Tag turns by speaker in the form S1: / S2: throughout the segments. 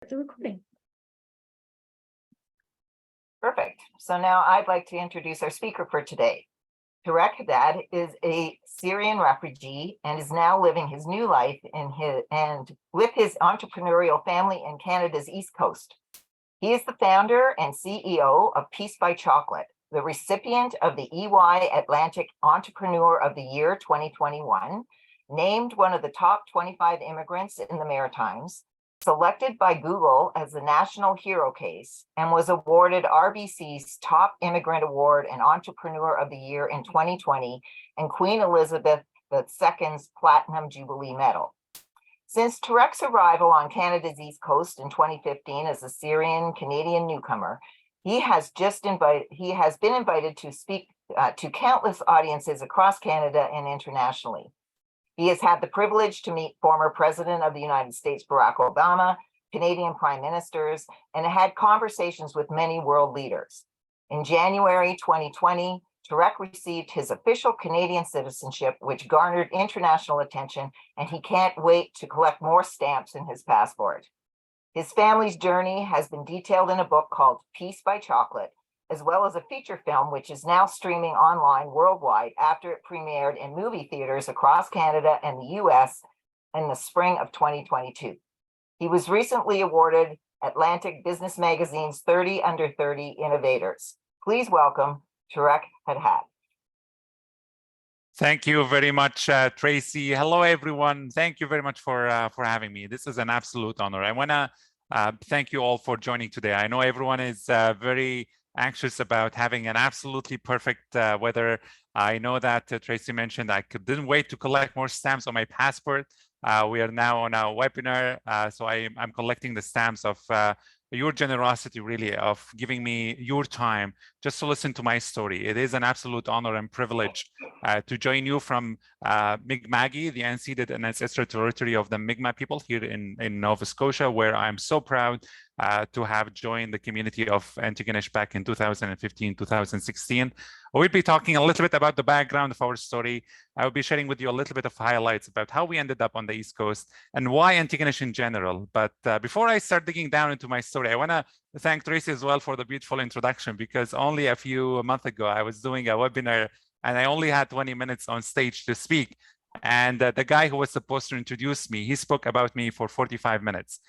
S1: the recording.
S2: Perfect. So now I'd like to introduce our speaker for today. Tareq Hadhad is a Syrian refugee and is now living his new life with his entrepreneurial family in Canada's East Coast. He is the founder and CEO of Peace by Chocolate, the recipient of the EY Atlantic Entrepreneur of the Year 2021, named one of the top 25 immigrants in the Maritimes, selected by Google as the National Hero Case, and was awarded RBC's Top Immigrant Award and Entrepreneur of the Year in 2020 and Queen Elizabeth II's Platinum Jubilee Medal. Since Tareq's arrival on Canada's East Coast in 2015 as a Syrian-Canadian newcomer, he has been invited to speak to countless audiences across Canada and internationally. He has had the privilege to meet former President of the United States, Barack Obama, Canadian prime ministers, and had conversations with many world leaders. In January 2020, Tareq received his official Canadian citizenship, which garnered international attention, and he can't wait to collect more stamps in his passport. His family's journey has been detailed in a book called Peace by Chocolate, as well as a feature film, which is now streaming online worldwide after it premiered in movie theaters across Canada and the US in the spring of 2022. He was recently awarded Atlantic Business Magazine's 30 Under 30 Innovators. Please welcome Tareq Hadhad.
S3: Thank you very much, Tracy. Hello, everyone. Thank you very much for having me. This is an absolute honor. I want to thank you all for joining today. I know everyone is very anxious about having an absolutely perfect weather. I know that Tracy mentioned I didn't wait to collect more stamps on my passport. We are now on our webinar, so I'm collecting the stamps of your generosity, really, of giving me your time just to listen to my story. It is an absolute honor and privilege to join you from Mi'kma'ki, the unceded and ancestral territory of the Mi'kmaq people here in Nova Scotia, where I'm so proud to have joined the community of Antigonish back in 2015, 2016. We'll be talking a little bit about the background of our story. I will be sharing with you a little bit of highlights about how we ended up on the East Coast and why Antigonish in general. But before I start digging down into my story, I want to thank Tracy as well for the beautiful introduction, because only a few months ago, I was doing a webinar and I only had 20 minutes on stage to speak. And the guy who was supposed to introduce me, he spoke about me for 45 minutes.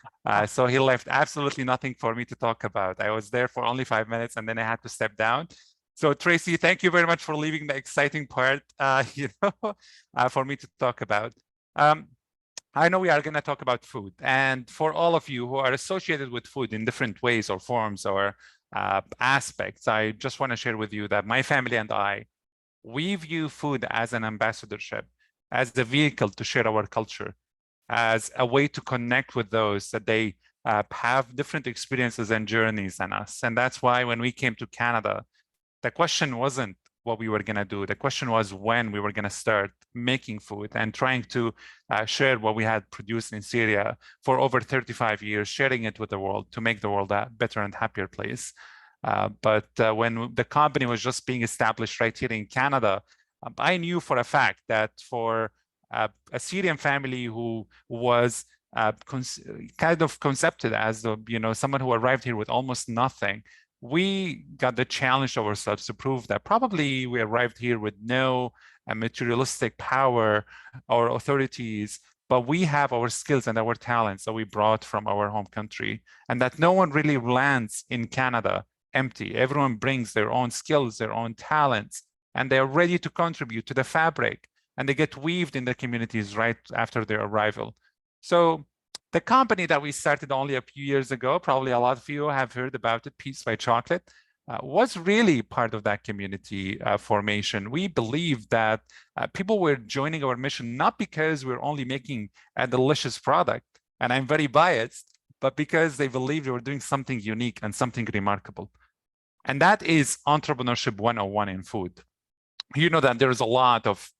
S3: So he left absolutely nothing for me to talk about. I was there for only 5 minutes and then I had to step down. So Tracy, thank you very much for leaving the exciting part, for me to talk about. I know we are going to talk about food. And for all of you who are associated with food in different ways or forms or aspects, I just want to share with you that my family and we view food as an ambassadorship, as the vehicle to share our culture, as a way to connect with those that they have different experiences and journeys than us. And that's why when we came to Canada, the question wasn't what we were going to do. The question was when we were going to start making food and trying to share what we had produced in Syria for over 35 years, sharing it with the world to make the world a better and happier place. But when the company was just being established right here in Canada, I knew for a fact that for a Syrian family who was kind of concepted as someone who arrived here with almost nothing, we got the challenge ourselves to prove that probably we arrived here with no materialistic power or authorities, but we have our skills and our talents that we brought from our home country, and that no one really lands in Canada empty. Everyone brings their own skills, their own talents, and they're ready to contribute to the fabric, and they get weaved in the communities right after their arrival. So the company that we started only a few years ago, probably a lot of you have heard about it, Peace by Chocolate, was really part of that community formation. We believe that people were joining our mission not because we're only making a delicious product, and I'm very biased, but because they believed we were doing something unique and something remarkable. And that is entrepreneurship 101 in food. You know that there's a lot of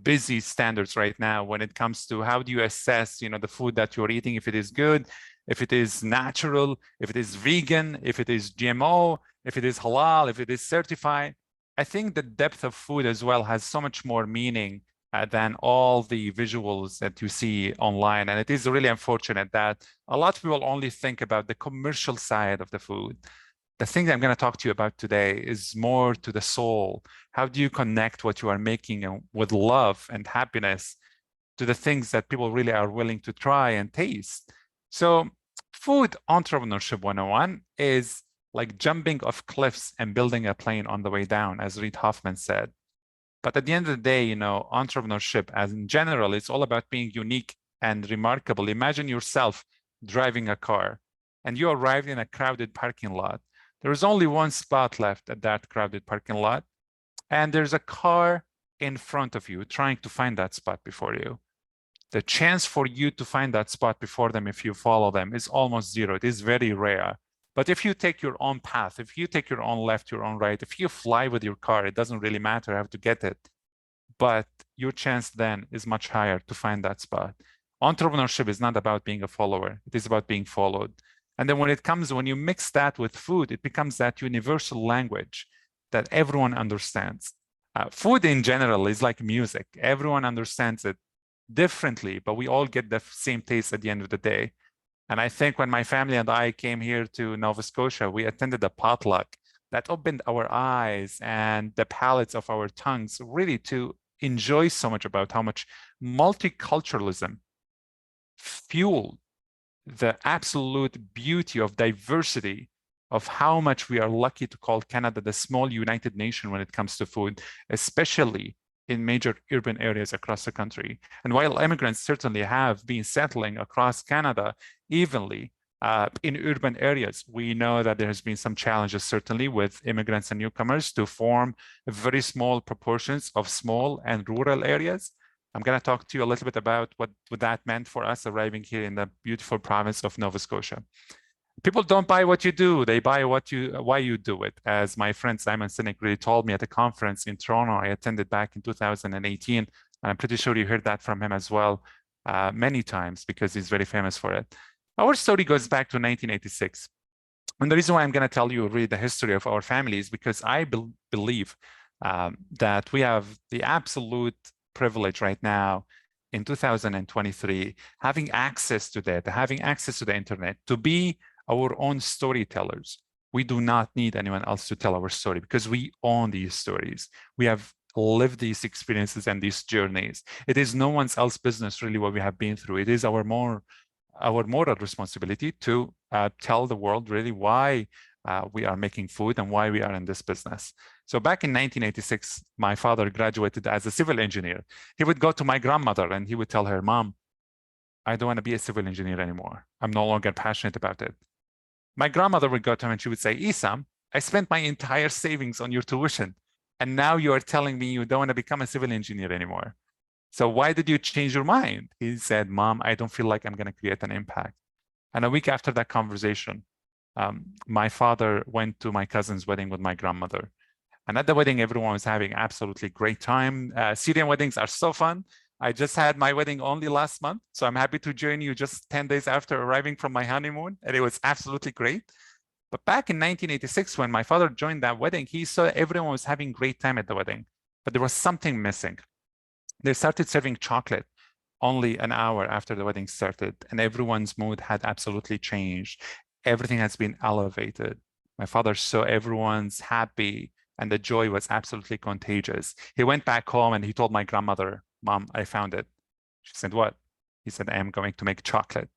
S3: busy standards right now when it comes to how do you assess, the food that you're eating, if it is good, if it is natural, if it is vegan, if it is GMO, if it is halal, if it is certified. I think the depth of food as well has so much more meaning than all the visuals that you see online. And it is really unfortunate that a lot of people only think about the commercial side of the food. The thing that I'm going to talk to you about today is more to the soul. How do you connect what you are making with love and happiness to the things that people really are willing to try and taste? So food entrepreneurship 101 is like jumping off cliffs and building a plane on the way down, as Reid Hoffman said. But at the end of the day, you know, entrepreneurship as in general, it's all about being unique and remarkable. Imagine yourself driving a car and you arrived in a crowded parking lot. There is only one spot left at that crowded parking lot, and there's a car in front of you trying to find that spot before you. The chance for you to find that spot before them, if you follow them, is almost zero. It is very rare. But if you take your own path, if you take your own left, your own right, if you fly with your car, it doesn't really matter how to get it. But your chance then is much higher to find that spot. Entrepreneurship is not about being a follower. It is about being followed. And then when you mix that with food, it becomes that universal language that everyone understands. Food in general is like music. Everyone understands it differently, but we all get the same taste at the end of the day. And I think when my family and I came here to Nova Scotia, we attended a potluck that opened our eyes and the palates of our tongues really to enjoy so much about how much multiculturalism fueled the absolute beauty of diversity, of how much we are lucky to call Canada the small united nation when it comes to food, especially in major urban areas across the country. And while immigrants certainly have been settling across Canada evenly in urban areas, we know that there has been some challenges certainly with immigrants and newcomers to form very small proportions of small and rural areas. I'm going to talk to you a little bit about what that meant for us arriving here in the beautiful province of Nova Scotia. People don't buy what you do, they buy why you do it. As my friend Simon Sinek really told me at a conference in Toronto I attended back in 2018, and I'm pretty sure you heard that from him as well many times because he's very famous for it. Our story goes back to 1986. And the reason why I'm going to tell you really the history of our family is because I believe that we have the absolute privilege right now in 2023, having access to that, having access to the internet, to be our own storytellers. We do not need anyone else to tell our story because we own these stories. We have lived these experiences and these journeys. It is no one else's business really what we have been through. It is our moral responsibility to tell the world really why we are making food and why we are in this business. So back in 1986, my father graduated as a civil engineer. He would go to my grandmother and he would tell her, "Mom, I don't want to be a civil engineer anymore. I'm no longer passionate about it." My grandmother would go to him and she would say, "Isam, I spent my entire savings on your tuition, and now you are telling me you don't want to become a civil engineer anymore. So why did you change your mind?" He said, "Mom, I don't feel like I'm going to create an impact." And a week after that conversation, my father went to my cousin's wedding with my grandmother. And at the wedding, everyone was having absolutely great time. Syrian weddings are so fun. I just had my wedding only last month, so I'm happy to join you just 10 days after arriving from my honeymoon, and it was absolutely great. But back in 1986, when my father joined that wedding, he saw everyone was having great time at the wedding, but there was something missing. They started serving chocolate only an hour after the wedding started, and everyone's mood had absolutely changed. Everything has been elevated. My father saw everyone's happy, and the joy was absolutely contagious. He went back home and he told my grandmother, "Mom, I found it." She said, "What?" He said, "I am going to make chocolate."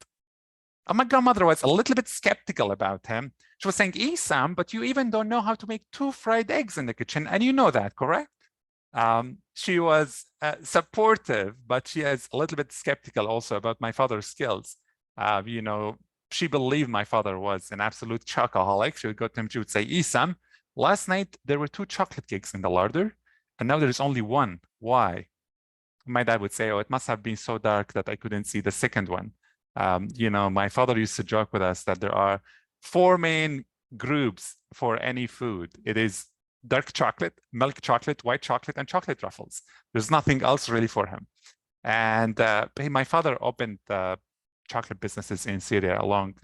S3: And my grandmother was a little bit skeptical about him. She was saying, "Isam, but you even don't know how to make 2 fried eggs in the kitchen, and you know that, correct?" She was supportive, but she is a little bit skeptical also about my father's skills. You know, she believed my father was an absolute chocoholic. She would go to him, she would say, "Isam, last night there were 2 chocolate cakes in the larder, and now there's only 1. Why?" My dad would say, "Oh, it must have been so dark that I couldn't see the second one." You know, my father used to joke with us that there are 4 main groups for any food. It is dark chocolate, milk chocolate, white chocolate, and chocolate truffles. There's nothing else really for him. And my father opened chocolate businesses in Syria along,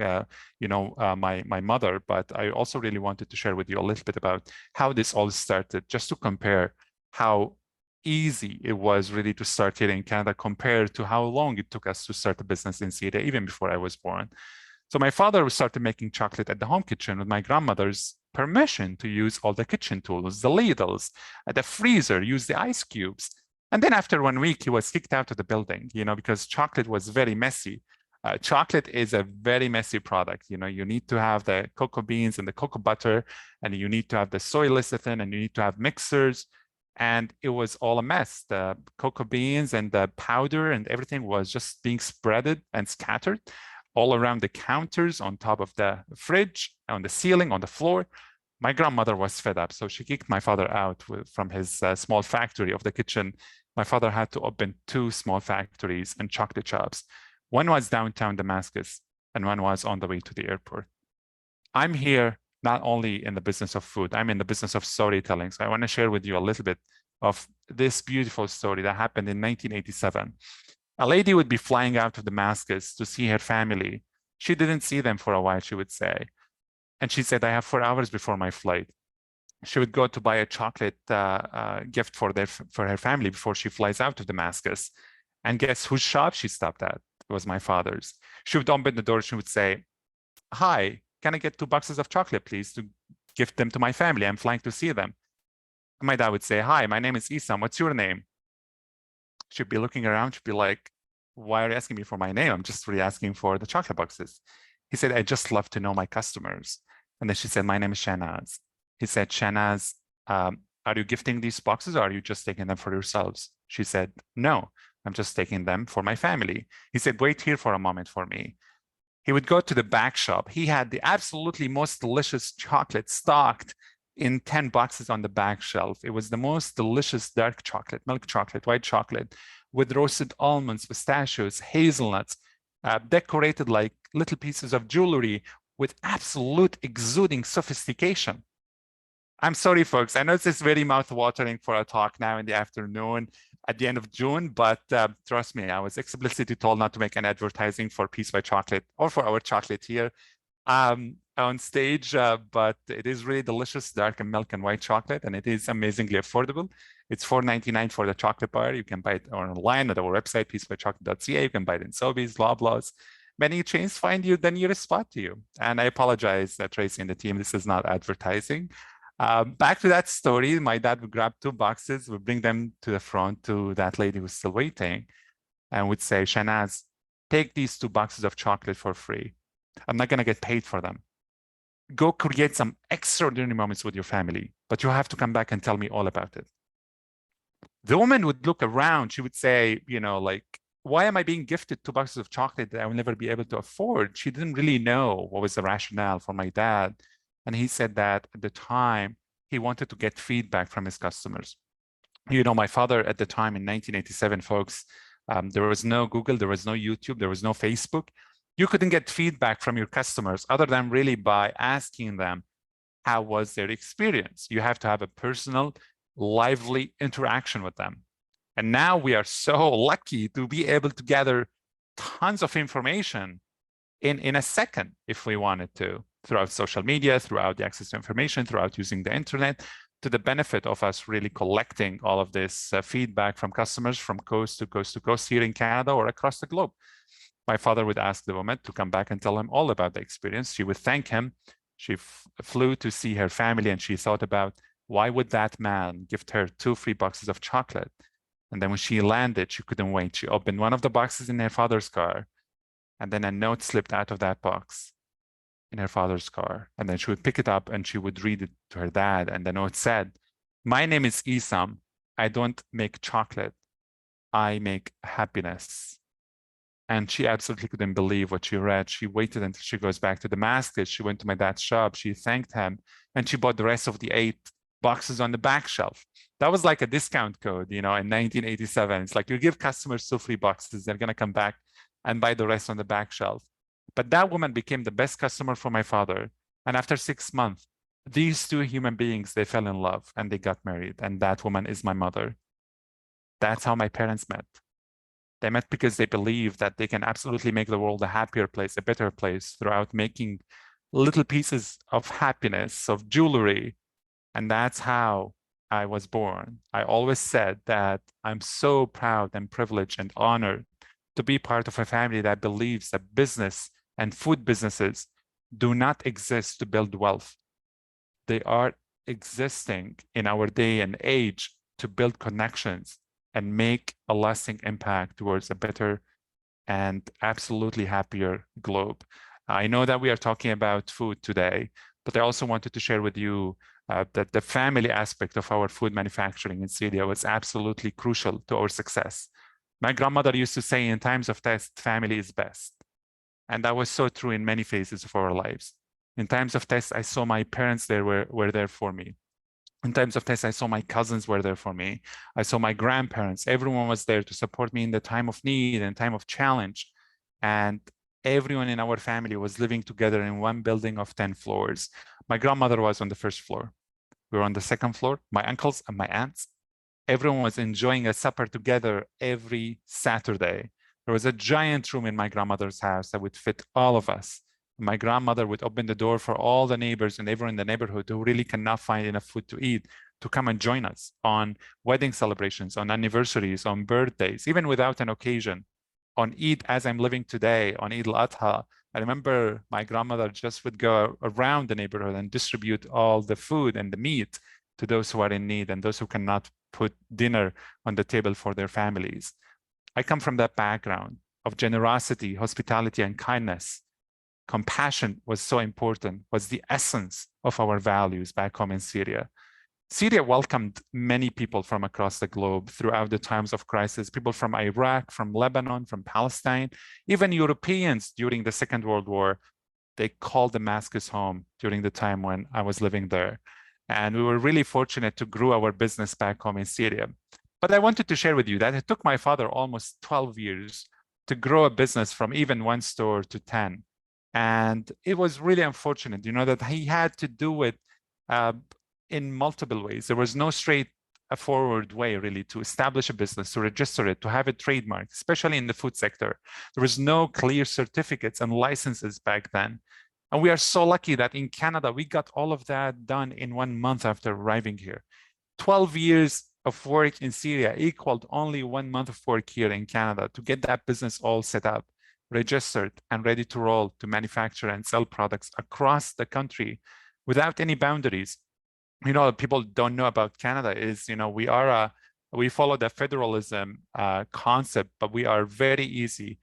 S3: my mother. But I also really wanted to share with you a little bit about how this all started, just to compare how easy it was really to start here in Canada compared to how long it took us to start a business in Syria, even before I was born. So my father started making chocolate at the home kitchen with my grandmother's permission to use all the kitchen tools, the ladles, the freezer, use the ice cubes. And then after 1 week, he was kicked out of the building, because chocolate was very messy. Chocolate is a very messy product. You need to have the cocoa beans and the cocoa butter, and you need to have the soy lecithin, and you need to have mixers. And it was all a mess. The cocoa beans and the powder and everything was just being spreaded and scattered all around the counters, on top of the fridge, on the ceiling, on the floor. My grandmother was fed up, so she kicked my father out from his small factory of the kitchen. My father had to open 2 small factories and chocolate shops. One was downtown Damascus, and one was on the way to the airport. I'm here not only in the business of food, I'm in the business of storytelling. So I want to share with you a little bit of this beautiful story that happened in 1987. A lady would be flying out of Damascus to see her family. She didn't see them for a while, she would say. And she said, I have 4 hours before my flight. She would go to buy a chocolate gift for her family before she flies out of Damascus. And guess whose shop she stopped at? It was my father's. She would open the door, she would say, hi, can I get 2 boxes of chocolate, please, to gift them to my family? I'm flying to see them. And my dad would say, hi, my name is Isam. What's your name? She'd be looking around. She'd be like, why are you asking me for my name? I'm just really asking for the chocolate boxes. He said, I just love to know my customers. And then she said, my name is Shanaz. He said, Shanaz, are you gifting these boxes, or are you just taking them for yourselves? She said, no, I'm just taking them for my family. He said, wait here for a moment for me. He would go to the back shop. He had the absolutely most delicious chocolate stocked in 10 boxes on the back shelf. It was the most delicious dark chocolate, milk chocolate, white chocolate, with roasted almonds, pistachios, hazelnuts, decorated like little pieces of jewelry with absolute exuding sophistication. I'm sorry, folks. I know this is very mouth-watering for a talk now in the afternoon at the end of June, but trust me, I was explicitly told not to make an advertising for Peace by Chocolate or for our chocolate here on stage, but it is really delicious, dark and milk and white chocolate, and it is amazingly affordable. It's $4.99 for the chocolate bar. You can buy it online at our website, peacebychocolate.ca. You can buy it in Sobeys, Loblaws. Many chains find you the nearest spot to you. And I apologize, Tracy and the team, this is not advertising. Back to that story, my dad would grab 2 boxes, would bring them to the front to that lady who's still waiting, and would say, Shanaz, take these 2 boxes of chocolate for free. I'm not going to get paid for them. Go create some extraordinary moments with your family, but you have to come back and tell me all about it. The woman would look around. She would say, why am I being gifted 2 boxes of chocolate that I will never be able to afford? She didn't really know what was the rationale for my dad. And he said that at the time, he wanted to get feedback from his customers. My father at the time in 1987, folks, there was no Google, there was no YouTube, there was no Facebook. You couldn't get feedback from your customers other than really by asking them how was their experience. You have to have a personal, lively interaction with them. And now we are so lucky to be able to gather tons of information in a second if we wanted to, throughout social media, throughout the access to information, throughout using the internet, to the benefit of us really collecting all of this feedback from customers from coast to coast to coast here in Canada or across the globe. My father would ask the woman to come back and tell him all about the experience. She would thank him. She flew to see her family, and she thought about, why would that man gift her 2 free boxes of chocolate? And then when she landed, she couldn't wait. She opened one of the boxes in her father's car, and then a note slipped out of that box in her father's car. And then she would pick it up and she would read it to her dad. And the note said, my name is Isam. I don't make chocolate. I make happiness. And she absolutely couldn't believe what she read. She waited until she goes back to Damascus. She went to my dad's shop. She thanked him, and she bought the rest of the 8 boxes on the back shelf. That was like a discount code, in 1987. It's like you give customers 2 free boxes, they're going to come back and buy the rest on the back shelf. But that woman became the best customer for my father. And after 6 months, these 2 human beings, they fell in love and they got married. And that woman is my mother. That's how my parents met. They met because they believe that they can absolutely make the world a happier place, a better place, throughout making little pieces of happiness, of jewelry. And that's how I was born, I always said that I'm so proud and privileged and honored to be part of a family that believes that business and food businesses do not exist to build wealth. They are existing in our day and age to build connections and make a lasting impact towards a better and absolutely happier globe. I know that we are talking about food today, but I also wanted to share with you that the family aspect of our food manufacturing in Syria was absolutely crucial to our success. My grandmother used to say, in times of test, family is best. And that was so true in many phases of our lives. In times of test, I saw my parents there were there for me. In times of test, I saw my cousins were there for me. I saw my grandparents. Everyone was there to support me in the time of need and time of challenge. And everyone in our family was living together in one building of 10 floors. My grandmother was on the first floor. We were on the second floor, my uncles and my aunts. Everyone was enjoying a supper together every Saturday. There was a giant room in my grandmother's house that would fit all of us. My grandmother would open the door for all the neighbors and everyone in the neighborhood who really cannot find enough food to eat to come and join us on wedding celebrations, on anniversaries, on birthdays, even without an occasion. On Eid, as I'm living today, on Eid al-Adha, I remember my grandmother just would go around the neighborhood and distribute all the food and the meat to those who are in need and those who cannot put dinner on the table for their families. I come from that background of generosity, hospitality, and kindness. Compassion was so important, was the essence of our values back home in Syria. Syria welcomed many people from across the globe throughout the times of crisis, people from Iraq, from Lebanon, from Palestine, even Europeans during the Second World War. They called Damascus home during the time when I was living there. And we were really fortunate to grow our business back home in Syria. But I wanted to share with you that it took my father almost 12 years to grow a business from even one store to 10. And it was really unfortunate, that he had to do it in multiple ways. There was no straightforward way really to establish a business, to register it, to have it trademarked, especially in the food sector. There was no clear certificates and licenses back then. And we are so lucky that in Canada, we got all of that done in 1 month after arriving here. 12 years of work in Syria equaled only 1 month of work here in Canada to get that business all set up, registered, and ready to roll to manufacture and sell products across the country without any boundaries. People don't know about Canada is, we follow the federalism concept, but we are very easy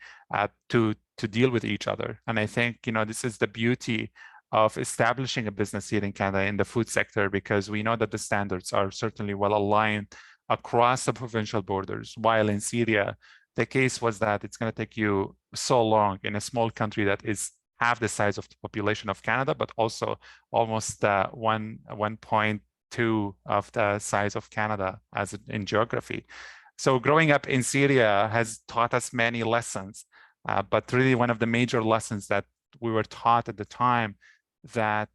S3: to deal with each other. And I think, this is the beauty of establishing a business here in Canada in the food sector, because we know that the standards are certainly well aligned across the provincial borders, while in Syria, the case was that it's going to take you so long in a small country that is half the size of the population of Canada, but also almost 1.2 of the size of Canada as in geography. So growing up in Syria has taught us many lessons, but really one of the major lessons that we were taught at the time, that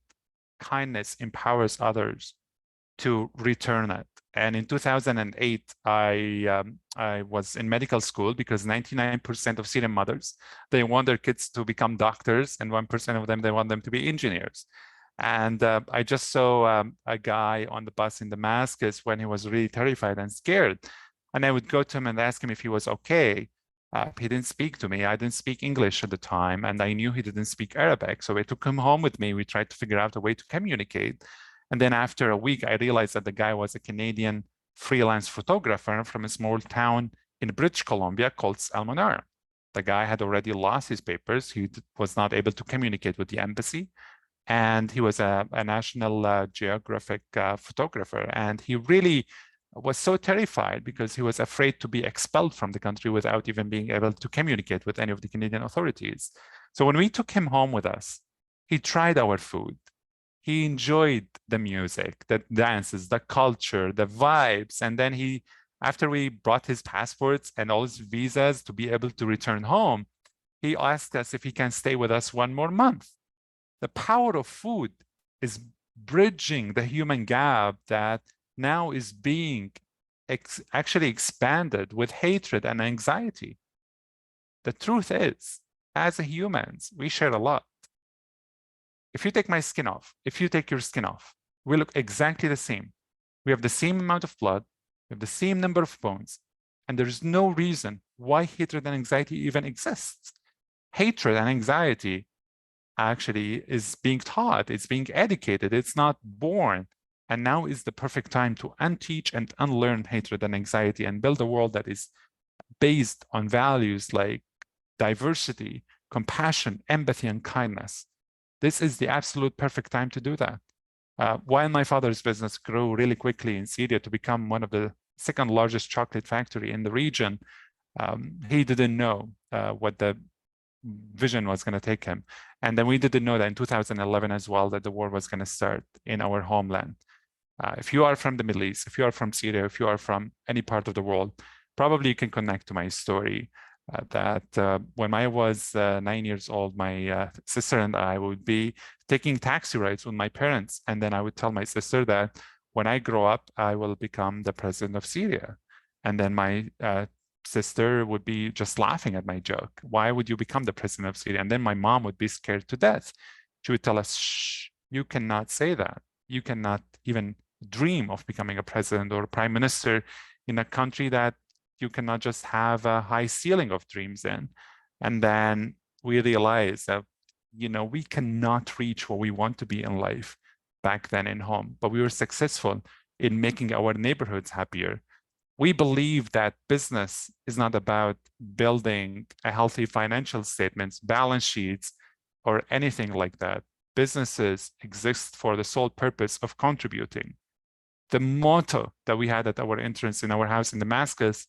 S3: kindness empowers others to return it. And in 2008, I was in medical school because 99% of Syrian mothers, they want their kids to become doctors, and 1% of them, they want them to be engineers. And I just saw a guy on the bus in Damascus when he was really terrified and scared. And I would go to him and ask him if he was okay. He didn't speak to me. I didn't speak English at the time, and I knew he didn't speak Arabic. So I took him home with me. We tried to figure out a way to communicate. And then after a week, I realized that the guy was a Canadian freelance photographer from a small town in British Columbia called Salmonar. The guy had already lost his papers. He was not able to communicate with the embassy. And he was a National Geographic photographer. And he really was so terrified because he was afraid to be expelled from the country without even being able to communicate with any of the Canadian authorities. So when we took him home with us, he tried our food. He enjoyed the music, the dances, the culture, the vibes. And then after we brought his passports and all his visas to be able to return home, he asked us if he can stay with us 1 more month. The power of food is bridging the human gap that now is being actually expanded with hatred and anxiety. The truth is, as humans, we share a lot. If you take my skin off, if you take your skin off, we look exactly the same. We have the same amount of blood, we have the same number of bones, and there's no reason why hatred and anxiety even exists. Hatred and anxiety actually is being taught, it's being educated, it's not born. And now is the perfect time to unteach and unlearn hatred and anxiety and build a world that is based on values like diversity, compassion, empathy, and kindness. This is the absolute perfect time to do that. While my father's business grew really quickly in Syria to become one of the second largest chocolate factory in the region, he didn't know what the vision was going to take him. And then we didn't know that in 2011 as well, that the war was going to start in our homeland. If you are from the Middle East, if you are from Syria, if you are from any part of the world, probably you can connect to my story that when I was 9 years old, my sister and I would be taking taxi rides with my parents. And then I would tell my sister that when I grow up, I will become the president of Syria. And then my sister would be just laughing at my joke. Why would you become the president of Syria? And then my mom would be scared to death. She would tell us, shh, you cannot say that. You cannot even dream of becoming a president or a prime minister in a country that you cannot just have a high ceiling of dreams in. And then we realized that, you know, we cannot reach what we want to be in life back then in home, but we were successful in making our neighborhoods happier. We believe that business is not about building a healthy financial statements, balance sheets, or anything like that. Businesses exist for the sole purpose of contributing. The motto that we had at our entrance in our house in Damascus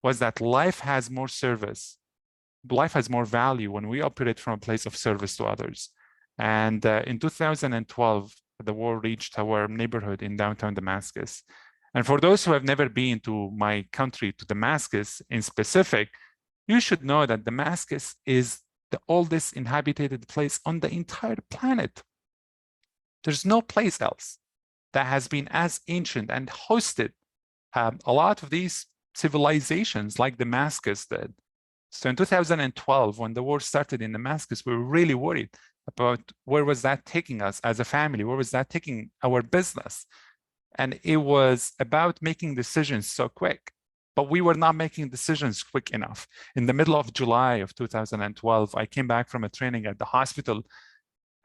S3: was that life has more service. Life has more value when we operate from a place of service to others. And in 2012, the war reached our neighborhood in downtown Damascus. And for those who have never been to my country, to Damascus in specific, you should know that Damascus is the oldest inhabited place on the entire planet. There's no place else that has been as ancient and hosted a lot of these civilizations like Damascus did. So in 2012, when the war started in Damascus, we were really worried about where was that taking us as a family, where was that taking our business? And it was about making decisions so quick, but we were not making decisions quick enough. In the middle of July of 2012, I came back from a training at the hospital,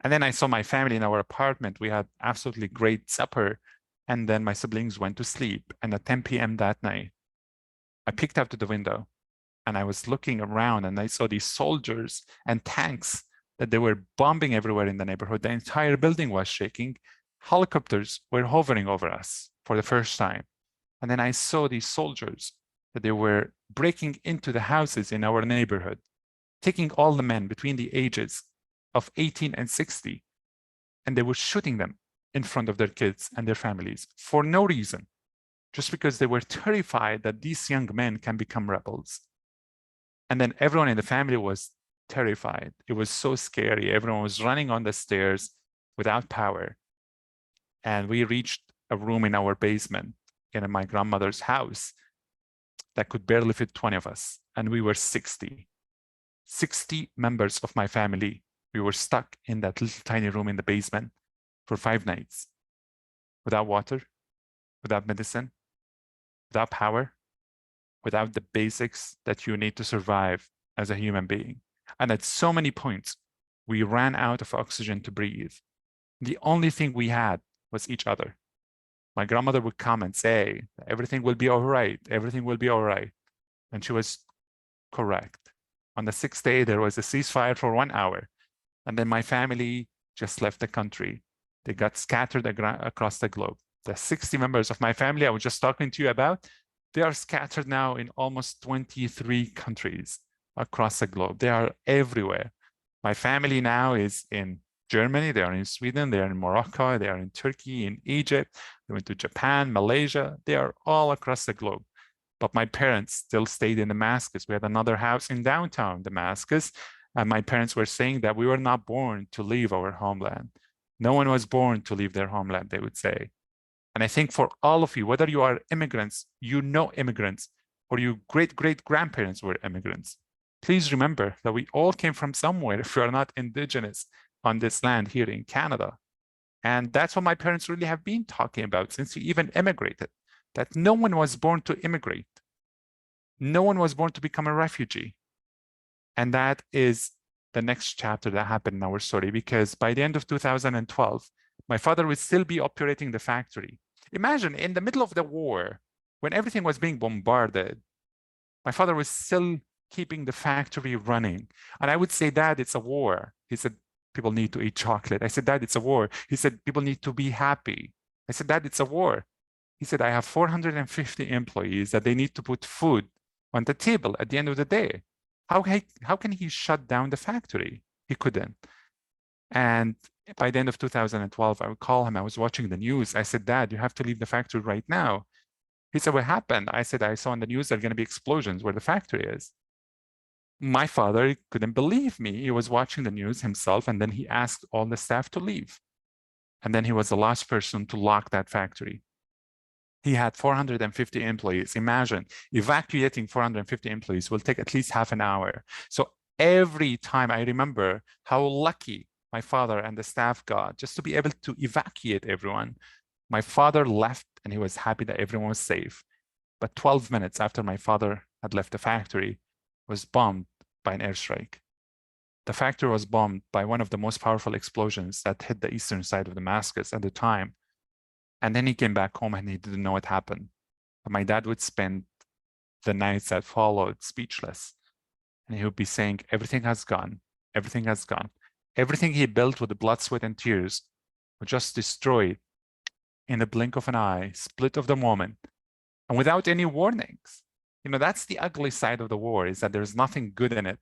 S3: and then I saw my family in our apartment. We had absolutely great supper, and then my siblings went to sleep. And at 10 p.m. that night, I peeked out to the window, and I was looking around, and I saw these soldiers and tanks that they were bombing everywhere in the neighborhood. The entire building was shaking. Helicopters were hovering over us for the first time. And then I saw these soldiers that they were breaking into the houses in our neighborhood, taking all the men between the ages of 18 and 60, and they were shooting them in front of their kids and their families for no reason, just because they were terrified that these young men can become rebels. And then everyone in the family was terrified. It was so scary. Everyone was running on the stairs without power. And we reached a room in our basement in my grandmother's house that could barely fit 20 of us. And we were 60 members of my family. We were stuck in that little tiny room in the basement for 5 nights, without water, without medicine, without power, without the basics that you need to survive as a human being. And at so many points, we ran out of oxygen to breathe. The only thing we had was each other. My grandmother would come and say, everything will be all right, everything will be all right. And she was correct. On the 6th day, there was a ceasefire for 1 hour. And then my family just left the country. They got scattered across the globe. The 60 members of my family I was just talking to you about, they are scattered now in almost 23 countries across the globe. They are everywhere. My family now is in Germany, they are in Sweden, they are in Morocco, they are in Turkey, in Egypt, they went to Japan, Malaysia, they are all across the globe. But my parents still stayed in Damascus. We had another house in downtown Damascus, and my parents were saying that we were not born to leave our homeland. No one was born to leave their homeland, they would say. And I think for all of you, whether you are immigrants, you know immigrants, or your great-great-grandparents were immigrants, please remember that we all came from somewhere if we are not indigenous on this land here in Canada. And that's what my parents really have been talking about since we even immigrated, that no one was born to immigrate. No one was born to become a refugee. And that is the next chapter that happened in our story, because by the end of 2012, my father would still be operating the factory. Imagine in the middle of the war, when everything was being bombarded, my father was still keeping the factory running. And I would say, Dad, it's a war. He said, people need to eat chocolate. I said, Dad, it's a war. He said, people need to be happy. I said, Dad, it's a war. He said, I have 450 employees that they need to put food on the table at the end of the day. How can he shut down the factory? He couldn't. And by the end of 2012, I would call him. I was watching the news. I said, Dad, you have to leave the factory right now. He said, what happened? I said, I saw on the news there are going to be explosions where the factory is. My father couldn't believe me. He was watching the news himself, and then he asked all the staff to leave. And then he was the last person to lock that factory. He had 450 employees. Imagine evacuating 450 employees will take at least half an hour. So every time I remember how lucky my father and the staff got just to be able to evacuate everyone. My father left and he was happy that everyone was safe. But 12 minutes after my father had left the factory, was bombed by an airstrike. The factory was bombed by one of the most powerful explosions that hit the eastern side of Damascus at the time. And then he came back home and he didn't know what happened. But my dad would spend the nights that followed speechless. And he would be saying, everything has gone, everything has gone. Everything he built with the blood, sweat, and tears was just destroyed in the blink of an eye, split of the moment, and without any warnings. You know, that's the ugly side of the war, is that there's nothing good in it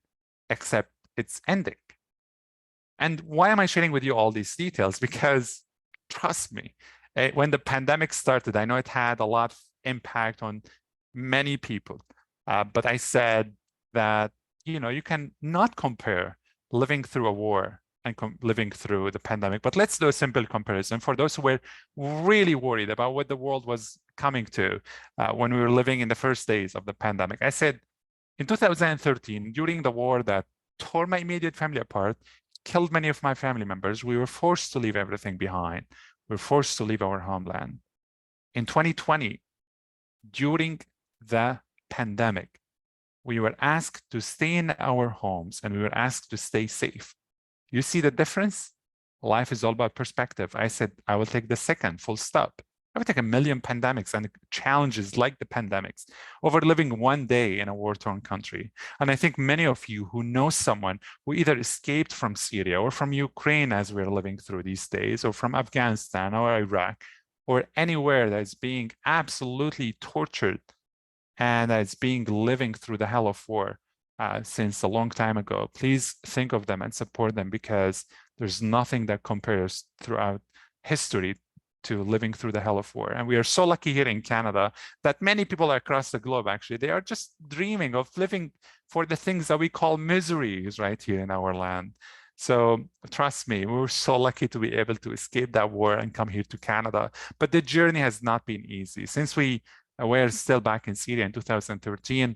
S3: except its ending. And why am I sharing with you all these details? Because trust me, when the pandemic started, I know it had a lot of impact on many people, but I said that, you know, you can not compare living through a war and living through the pandemic. But let's do a simple comparison for those who were really worried about what the world was coming to when we were living in the first days of the pandemic. I said, in 2013, during the war that tore my immediate family apart, killed many of my family members, we were forced to leave everything behind. We were forced to leave our homeland. In 2020, during the pandemic, we were asked to stay in our homes and we were asked to stay safe. You see the difference? Life is all about perspective. I said, I will take the second, full stop. I would take a million pandemics and challenges like the pandemics over living one day in a war-torn country. And I think many of you who know someone who either escaped from Syria or from Ukraine as we're living through these days, or from Afghanistan or Iraq, or anywhere that's being absolutely tortured and that's being living through the hell of war since a long time ago, please think of them and support them, because there's nothing that compares throughout history to living through the hell of war. And we are so lucky here in Canada that many people across the globe, actually, they are just dreaming of living for the things that we call miseries right here in our land. So trust me, we were so lucky to be able to escape that war and come here to Canada. But the journey has not been easy. Since we were still back in Syria in 2013,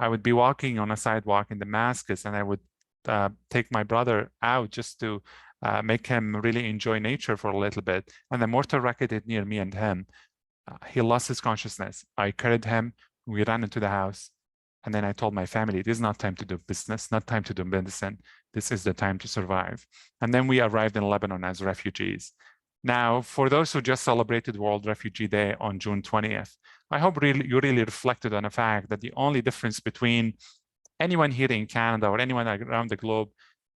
S3: I would be walking on a sidewalk in Damascus, and I would take my brother out just to make him really enjoy nature for a little bit. And the mortar rocket hit near me and him. He lost his consciousness. I carried him. We ran into the house. And then I told my family, this is not time to do business, not time to do medicine. This is the time to survive. And then we arrived in Lebanon as refugees. Now, for those who just celebrated World Refugee Day on June 20th, I hope you really reflected on the fact that the only difference between anyone here in Canada or anyone around the globe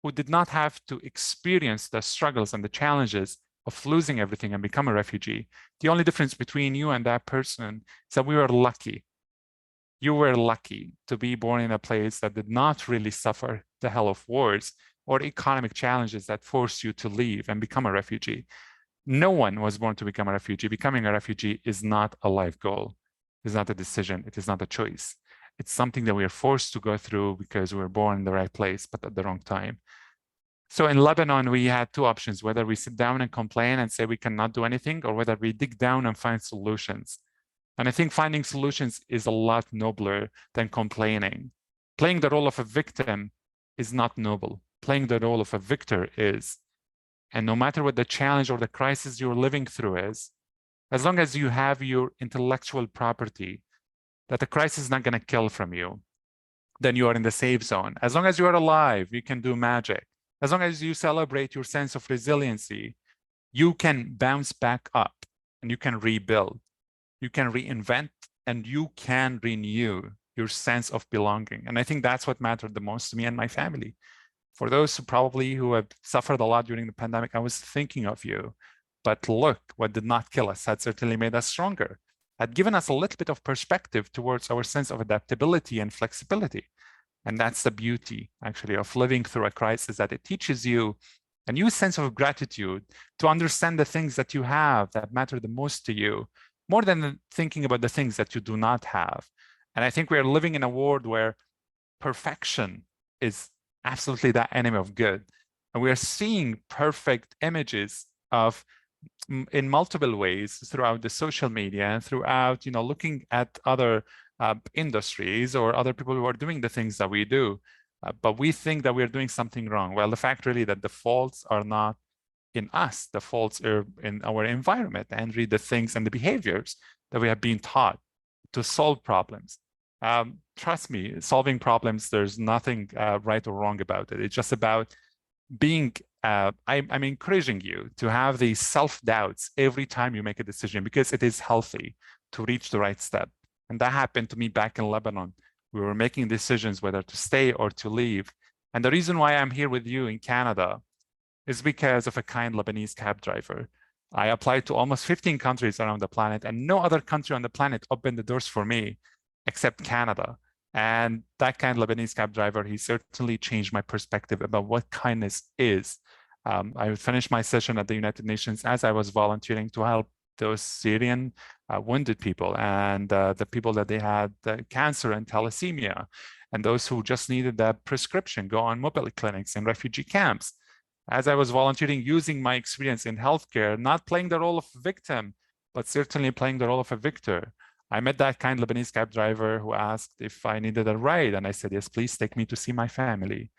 S3: who did not have to experience the struggles and the challenges of losing everything and become a refugee, the only difference between you and that person is that we were lucky. You were lucky to be born in a place that did not really suffer the hell of wars or economic challenges that forced you to leave and become a refugee. No one was born to become a refugee. Becoming a refugee is not a life goal. It is not a decision. It is not a choice. It's something that we are forced to go through because we were born in the right place, but at the wrong time. So in Lebanon, we had two options, whether we sit down and complain and say we cannot do anything, or whether we dig down and find solutions. And I think finding solutions is a lot nobler than complaining. Playing the role of a victim is not noble. Playing the role of a victor is. And no matter what the challenge or the crisis you're living through is, as long as you have your intellectual property that the crisis is not going to kill from you, then you are in the safe zone. As long as you are alive, you can do magic. As long as you celebrate your sense of resiliency, you can bounce back up and you can rebuild, you can reinvent, and you can renew your sense of belonging. And I think that's what mattered the most to me and my family. For those who have suffered a lot during the pandemic, I was thinking of you. But look, what did not kill us had certainly made us stronger, had given us a little bit of perspective towards our sense of adaptability and flexibility. And that's the beauty, actually, of living through a crisis, that it teaches you a new sense of gratitude to understand the things that you have that matter the most to you, more than thinking about the things that you do not have. And I think we are living in a world where perfection is absolutely the enemy of good. And we are seeing perfect images of, in multiple ways, throughout the social media and throughout, looking at other industries or other people who are doing the things that we do. But we think that we're doing something wrong. Well, the fact really that the faults are not in us, the faults are in our environment and read the things and the behaviors that we have been taught to solve problems. Trust me, solving problems, there's nothing right or wrong about it. It's just about being, I'm encouraging you to have these self-doubts every time you make a decision, because it is healthy to reach the right step. And that happened to me back in Lebanon. We were making decisions whether to stay or to leave. And the reason why I'm here with you in Canada is because of a kind Lebanese cab driver. I applied to almost 15 countries around the planet, and no other country on the planet opened the doors for me except Canada. And that kind Lebanese cab driver, he certainly changed my perspective about what kindness is. I finished my session at the United Nations as I was volunteering to help those Syrian wounded people and the people that they had cancer and thalassemia, and those who just needed that prescription, go on mobile clinics and refugee camps. As I was volunteering, using my experience in healthcare, not playing the role of victim, but certainly playing the role of a victor, I met that kind Lebanese cab driver who asked if I needed a ride. And I said, yes, please take me to see my family.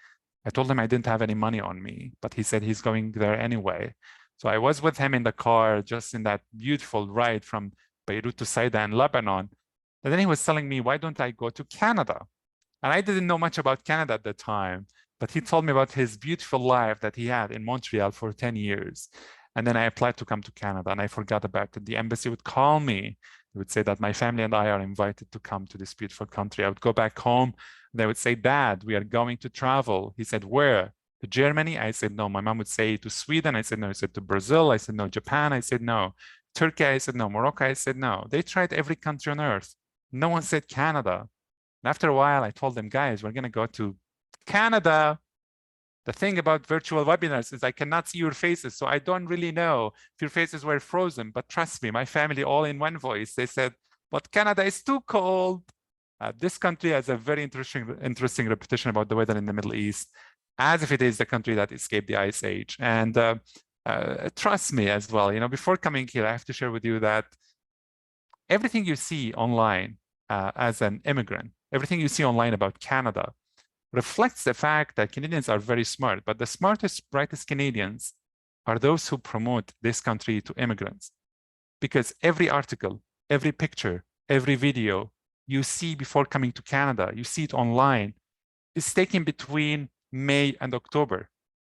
S3: I told him I didn't have any money on me, but he said he's going there anyway. So I was with him in the car, just in that beautiful ride from Beirut to Saida in Lebanon. And then he was telling me, why don't I go to Canada? And I didn't know much about Canada at the time, but he told me about his beautiful life that he had in Montreal for 10 years. And then I applied to come to Canada and I forgot about it. The embassy would call me. They would say that my family and I are invited to come to this beautiful country. I would go back home. They would say, Dad, we are going to travel. He said, where? To Germany? I said, no. My mom would say to Sweden. I said, no. I said, to Brazil. I said, no. Japan? I said, no. Turkey? I said, no. Morocco? I said, no. They tried every country on earth. No one said Canada. And after a while, I told them, guys, we're going to go to Canada. The thing about virtual webinars is I cannot see your faces, so I don't really know if your faces were frozen. But trust me, my family, all in one voice, they said, but Canada is too cold. This country has a very interesting reputation about the weather in the Middle East, as if it is the country that escaped the Ice Age. And trust me as well, before coming here, I have to share with you that everything you see online as an immigrant, everything you see online about Canada, reflects the fact that Canadians are very smart, but the smartest, brightest Canadians are those who promote this country to immigrants. Because every article, every picture, every video you see before coming to Canada, you see it online, is taken between May and October.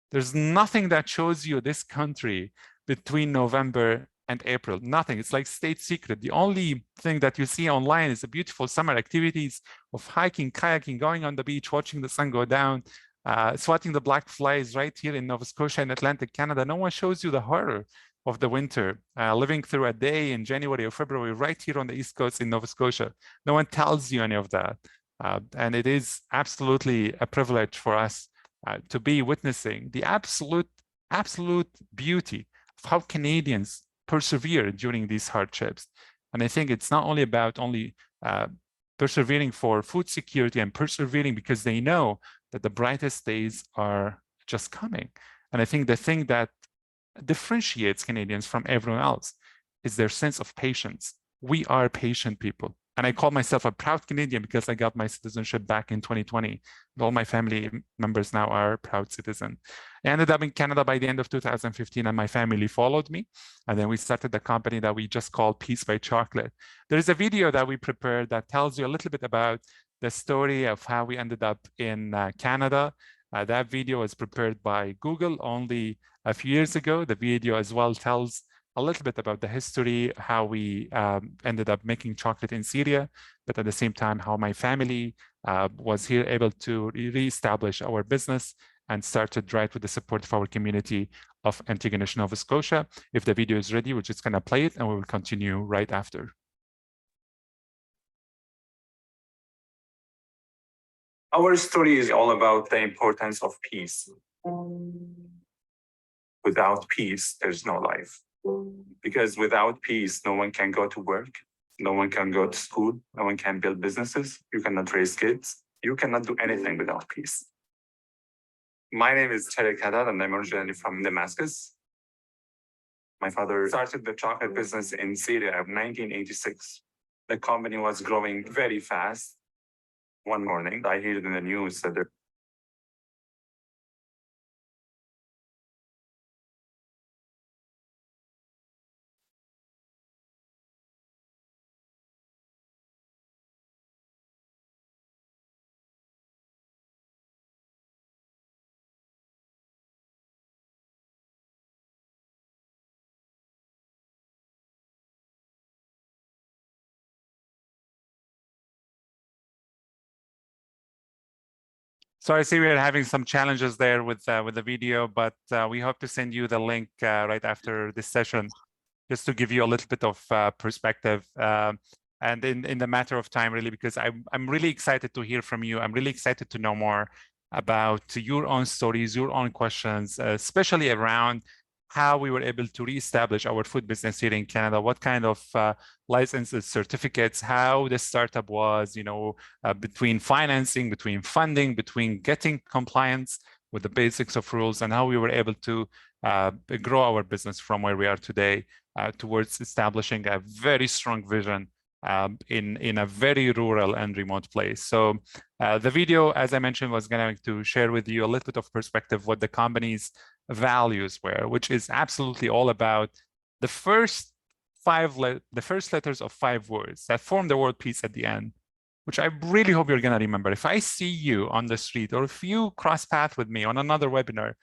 S3: There's nothing that shows you this country between November and April, nothing. It's like state secret. The only thing that you see online is the beautiful summer activities of hiking, kayaking, going on the beach, watching the sun go down, swatting the black flies right here in Nova Scotia and Atlantic Canada. No one shows you the horror of the winter, living through a day in January or February right here on the East Coast in Nova Scotia. No one tells you any of that. And it is absolutely a privilege for us to be witnessing the absolute beauty of how Canadians persevere during these hardships. And I think it's not only about persevering for food security and persevering because they know that the brightest days are just coming. And I think the thing that differentiates Canadians from everyone else is their sense of patience. We are patient people. And I call myself a proud Canadian because I got my citizenship back in 2020. All my family members now are proud citizens. I ended up in Canada by the end of 2015, and my family followed me. And then we started a company that we just called Peace by Chocolate. There is a video that we prepared that tells you a little bit about the story of how we ended up in Canada. That video was prepared by Google only a few years ago. The video as well tells a little bit about the history, how we ended up making chocolate in Syria, but at the same time, how my family was here able to reestablish our business and started right with the support of our community of Antigonish, Nova Scotia. If the video is ready, we're just gonna play it and we will continue right after. Our story is all about the importance of peace. Without peace, there's no life. Because without peace, no one can go to work, no one can go to school, no one can build businesses, you cannot raise kids, you cannot do anything without peace. My name is Tareq Hadhad, and I'm originally from Damascus. My father started the chocolate business in Syria in 1986. The company was growing very fast. One morning, I heard in the news that there So I see we're having some challenges there with the video, but we hope to send you the link right after this session, just to give you a little bit of perspective. And in the matter of time, really, because I'm really excited to hear from you. I'm really excited to know more about your own stories, your own questions, especially around how we were able to reestablish our food business here in Canada, what kind of licenses, certificates, how the startup was, between financing, between funding, between getting compliance with the basics of rules, and how we were able to grow our business from where we are today towards establishing a very strong vision in a very rural and remote place. So the video, as I mentioned, was going to share with you a little bit of perspective what the company's values were, which is absolutely all about the first letters of 5 words that form the word peace at the end, which I really hope you're going to remember. If I see you on the street, or if you cross path with me on another webinar,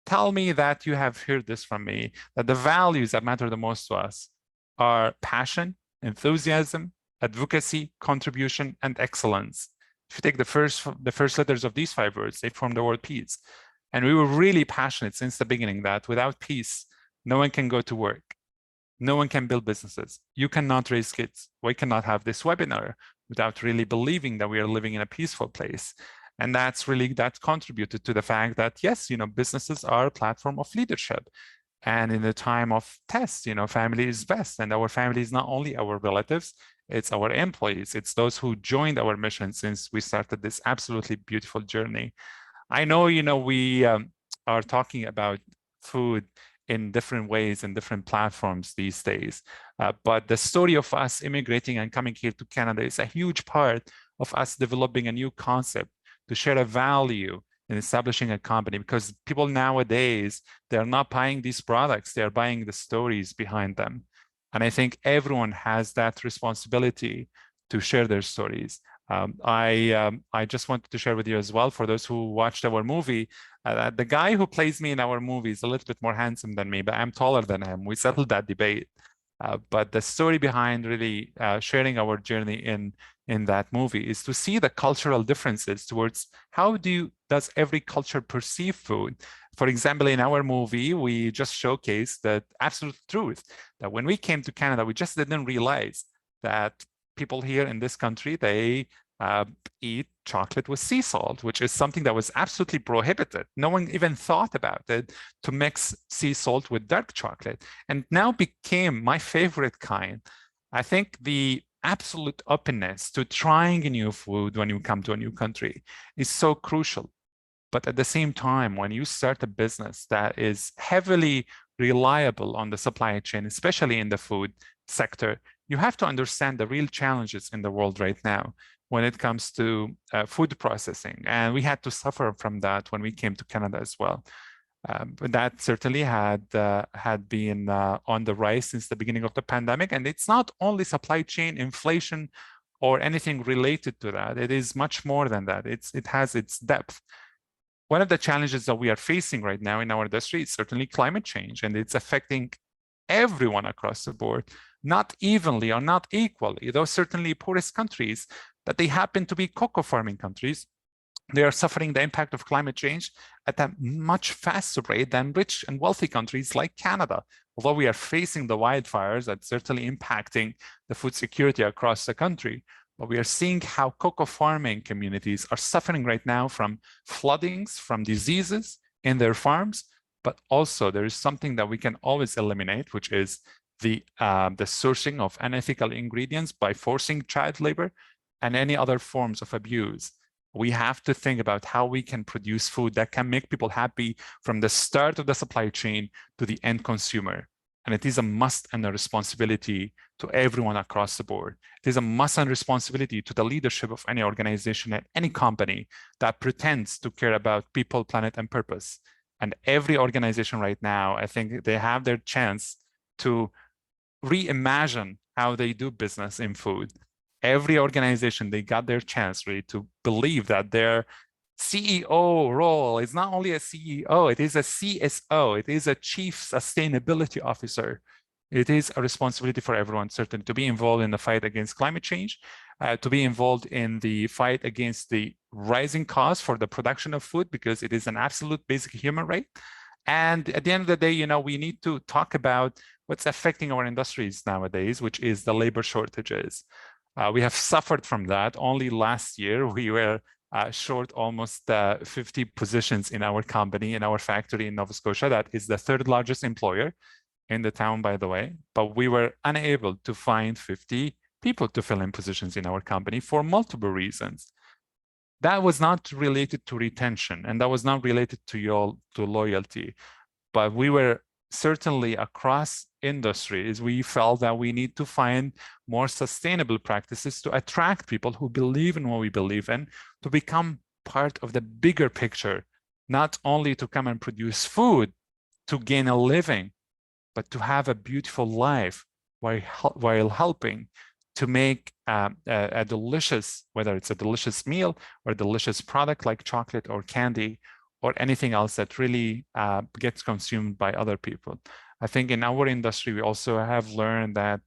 S3: tell me that you have heard this from me, that the values that matter the most to us are passion, enthusiasm, advocacy, contribution, and excellence. If you take the first letters of these 5 words, they form the word peace. And we were really passionate since the beginning that without peace, no one can go to work. No one can build businesses. You cannot raise kids. We cannot have this webinar without really believing that we are living in a peaceful place. And that contributed to the fact that, yes, businesses are a platform of leadership. And in the time of test, family is best. And our family is not only our relatives, it's our employees. It's those who joined our mission since we started this absolutely beautiful journey. I know, we are talking about food in different ways and different platforms these days. But the story of us immigrating and coming here to Canada is a huge part of us developing a new concept to share a value in establishing a company, because people nowadays, they're not buying these products, they're buying the stories behind them. And I think everyone has that responsibility to share their stories. I just wanted to share with you as well, for those who watched our movie, the guy who plays me in our movie is a little bit more handsome than me, but I'm taller than him. We settled that debate. But the story behind really sharing our journey in that movie is to see the cultural differences towards how does every culture perceive food. For example, in our movie, we just showcased the absolute truth that when we came to Canada, we just didn't realize that people here in this country, they eat chocolate with sea salt, which is something that was absolutely prohibited. No one even thought about it, to mix sea salt with dark chocolate, and now became my favorite kind. I think the absolute openness to trying a new food when you come to a new country is so crucial. But at the same time, when you start a business that is heavily reliable on the supply chain, especially in the food sector, you have to understand the real challenges in the world right now when it comes to food processing. And we had to suffer from that when we came to Canada as well. But that certainly had been on the rise since the beginning of the pandemic. And it's not only supply chain inflation or anything related to that. It is much more than that. It has its depth. One of the challenges that we are facing right now in our industry is certainly climate change, and it's affecting everyone across the board, not evenly or not equally. Those certainly poorest countries, that they happen to be cocoa farming countries, they are suffering the impact of climate change at a much faster rate than rich and wealthy countries like Canada. Although we are facing the wildfires that's certainly impacting the food security across the country, but we are seeing how cocoa farming communities are suffering right now from floodings, from diseases in their farms, but also there is something that we can always eliminate, which is the sourcing of unethical ingredients by forcing child labor and any other forms of abuse. We have to think about how we can produce food that can make people happy from the start of the supply chain to the end consumer. And it is a must and a responsibility to everyone across the board. It is a must and responsibility to the leadership of any organization and any company that pretends to care about people, planet, and purpose. And every organization right now, I think they have their chance to reimagine how they do business in food. Every organization, they got their chance really to believe that their CEO role is not only a CEO, it is a CSO, it is a Chief Sustainability Officer. It is a responsibility for everyone, certainly, to be involved in the fight against climate change, to be involved in the fight against the rising costs for the production of food, because it is an absolute basic human right. And at the end of the day, we need to talk about what's affecting our industries nowadays, which is the labor shortages. We have suffered from that. Only last year, we were short almost 50 positions in our company, in our factory in Nova Scotia. That is the third largest employer in the town, by the way. But we were unable to find 50 people to fill in positions in our company for multiple reasons. That was not related to retention, and that was not related to loyalty. But we were certainly across industries, we felt that we need to find more sustainable practices to attract people who believe in what we believe in, to become part of the bigger picture, not only to come and produce food to gain a living, but to have a beautiful life while helping to make a delicious, whether it's a delicious meal or a delicious product like chocolate or candy, or anything else that really gets consumed by other people. I think in our industry, we also have learned that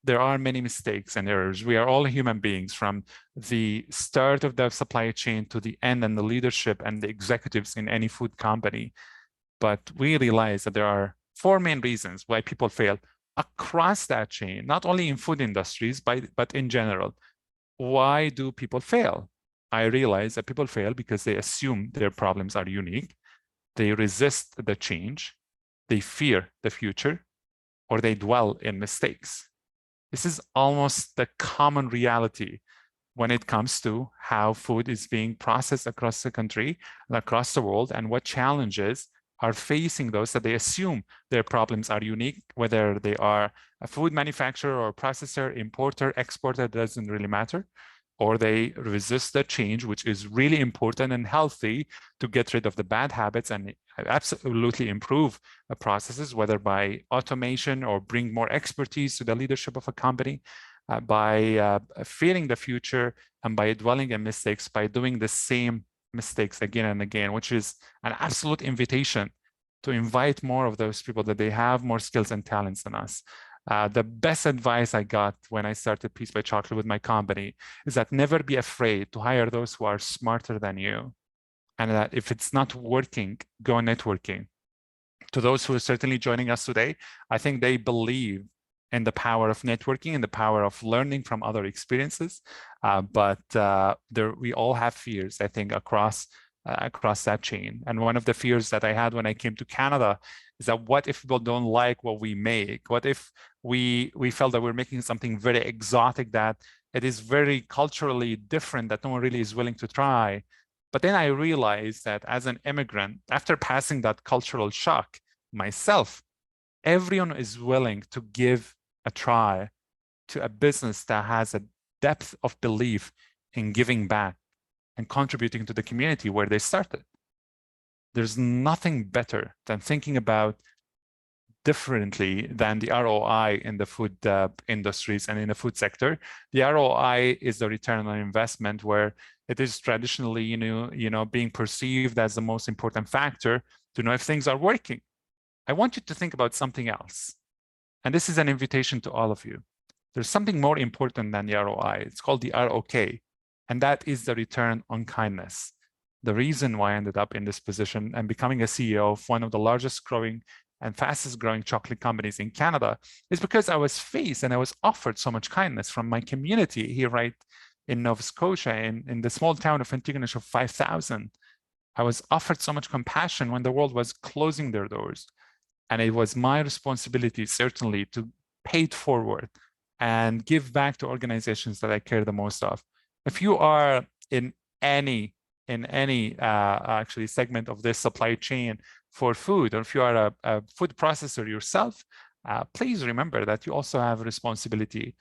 S3: there are many mistakes and errors. We are all human beings, from the start of the supply chain to the end, and the leadership and the executives in any food company. But we realize that there are 4 main reasons why people fail across that chain, not only in food industries, but in general. Why do people fail? I realize that people fail because they assume their problems are unique, they resist the change, they fear the future, or they dwell in mistakes. This is almost the common reality when it comes to how food is being processed across the country and across the world, and what challenges are facing those that they assume their problems are unique, whether they are a food manufacturer or processor, importer, exporter, doesn't really matter. Or they resist the change, which is really important and healthy to get rid of the bad habits and absolutely improve the processes, whether by automation or bring more expertise to the leadership of a company, by fearing the future, and by dwelling in mistakes, by doing the same mistakes again and again, which is an absolute invitation to invite more of those people, that they have more skills and talents than us. The best advice I got when I started Peace by Chocolate with my company is that never be afraid to hire those who are smarter than you. And that if it's not working, go networking. To those who are certainly joining us today, I think they believe in the power of networking and the power of learning from other experiences. But we all have fears, I think, across that chain. And one of the fears that I had when I came to Canada is that what if people don't like what we make? What if we felt that we're making something very exotic, that it is very culturally different, that no one really is willing to try? But then I realized that as an immigrant, after passing that cultural shock myself, everyone is willing to give a try to a business that has a depth of belief in giving back and contributing to the community where they started. There's nothing better than thinking about differently than the ROI in the food industries and in the food sector. The ROI is the return on investment, where it is traditionally, being perceived as the most important factor to know if things are working. I want you to think about something else. And this is an invitation to all of you. There's something more important than the ROI. It's called the ROK, and that is the return on kindness. The reason why I ended up in this position and becoming a CEO of one of the largest growing and fastest growing chocolate companies in Canada is because I was faced and I was offered so much kindness from my community here right in Nova Scotia, in the small town of Antigonish of 5,000. I was offered so much compassion when the world was closing their doors. And it was my responsibility, certainly, to pay it forward and give back to organizations that I care the most of. If you are in any actually segment of this supply chain for food, or if you are a food processor yourself, please remember that you also have a responsibility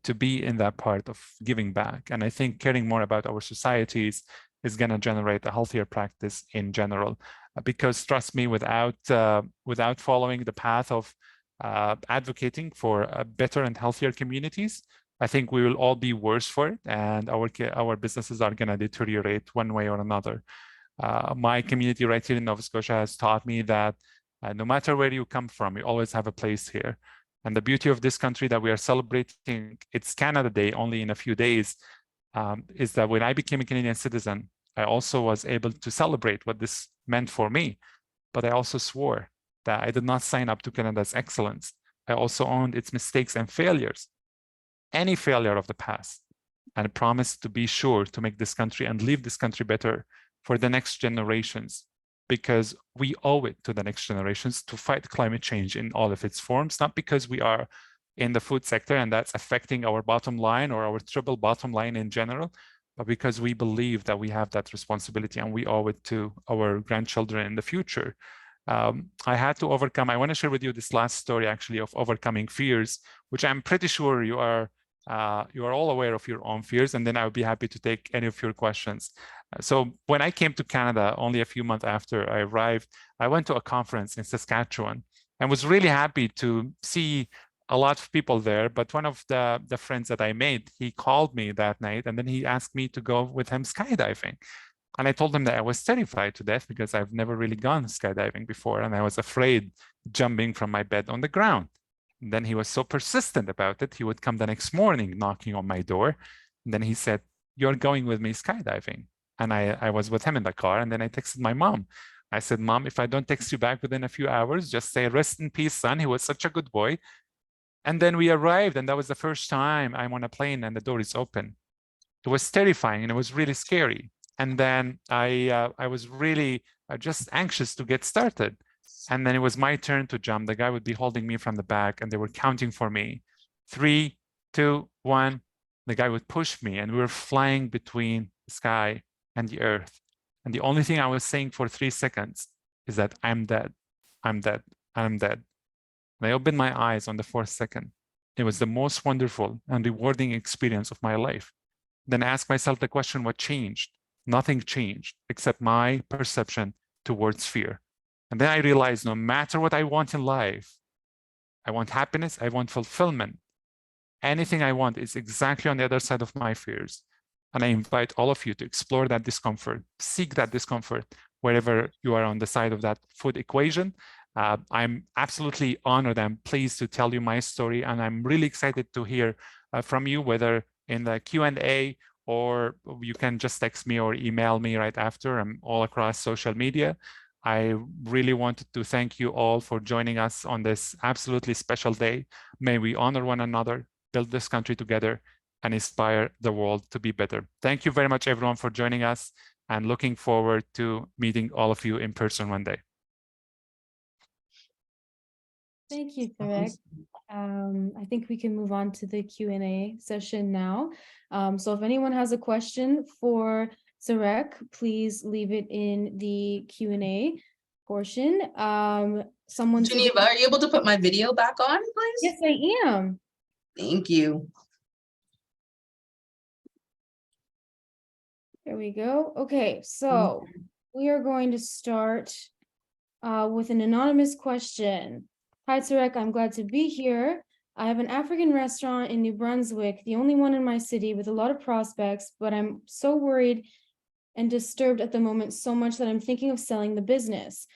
S3: to be in that part of giving back. And I think caring more about our societies is going to generate a healthier practice in general. Because trust me, without following the path of advocating for better and healthier communities, I think we will all be worse for it, and our businesses are going to deteriorate one way or another. My community right here in Nova Scotia has taught me that no matter where you come from, you always have a place here. And the beauty of this country that we are celebrating, it's Canada Day only in a few days, is that when I became a Canadian citizen, I also was able to celebrate what this meant for me. But I also swore that I did not sign up to Canada's excellence. I also owned its mistakes and failures, any failure of the past, and I promised to be sure to make this country and leave this country better for the next generations, because we owe it to the next generations to fight climate change in all of its forms, not because we are in the food sector and that's affecting our bottom line or our triple bottom line in general, but because we believe that we have that responsibility and we owe it to our grandchildren in the future. I had to overcome, I want to share with you this last story actually of overcoming fears, which I'm pretty sure you are all aware of your own fears, and then I would be happy to take any of your questions. So when I came to Canada only a few months after I arrived, I went to a conference in Saskatchewan and was really happy to see a lot of people there. But one of the friends that I made, he called me that night and then he asked me to go with him skydiving. And I told him that I was terrified to death because I've never really gone skydiving before. And I was afraid jumping from my bed on the ground. And then he was so persistent about it. He would come the next morning knocking on my door. And then he said, "You're going with me skydiving." And I was with him in the car. And then I texted my mom. I said, "Mom, if I don't text you back within a few hours, just say, rest in peace, son. He was such a good boy." And then we arrived, and that was the first time I'm on a plane and the door is open. It was terrifying and it was really scary. And then I was really just anxious to get started. And then it was my turn to jump. The guy would be holding me from the back and they were counting for me. 3, 2, 1. The guy would push me and we were flying between the sky and the earth. And the only thing I was saying for 3 seconds is that I'm dead, I'm dead, I'm dead. And I opened my eyes on the 4th second. It was the most wonderful and rewarding experience of my life. Then I asked myself the question, what changed? Nothing changed except my perception towards fear. And then I realized no matter what I want in life, I want happiness, I want fulfillment. Anything I want is exactly on the other side of my fears. And I invite all of you to explore that discomfort, seek that discomfort wherever you are on the side of that food equation. I'm absolutely honored and pleased to tell you my story, and I'm really excited to hear from you, whether in the Q&A or you can just text me or email me right after. I'm all across social media. I really wanted to thank you all for joining us on this absolutely special day. May we honor one another, build this country together, and inspire the world to be better. Thank you very much, everyone, for joining us, and looking forward to meeting all of you in person one day.
S1: Thank you, Taraq. I think we can move on to the Q&A session now. So if anyone has a question for Taraq, please leave it in the Q&A portion. Someone
S4: Geneva, are you able to put my video back on, please?
S1: Yes, I am.
S4: Thank you.
S1: There we go. Okay, so we are going to start with an anonymous question. Hi, Tarek, I'm glad to be here. I have an African restaurant in New Brunswick, the only one in my city with a lot of prospects, but I'm so worried and disturbed at the moment so much that I'm thinking of selling the business.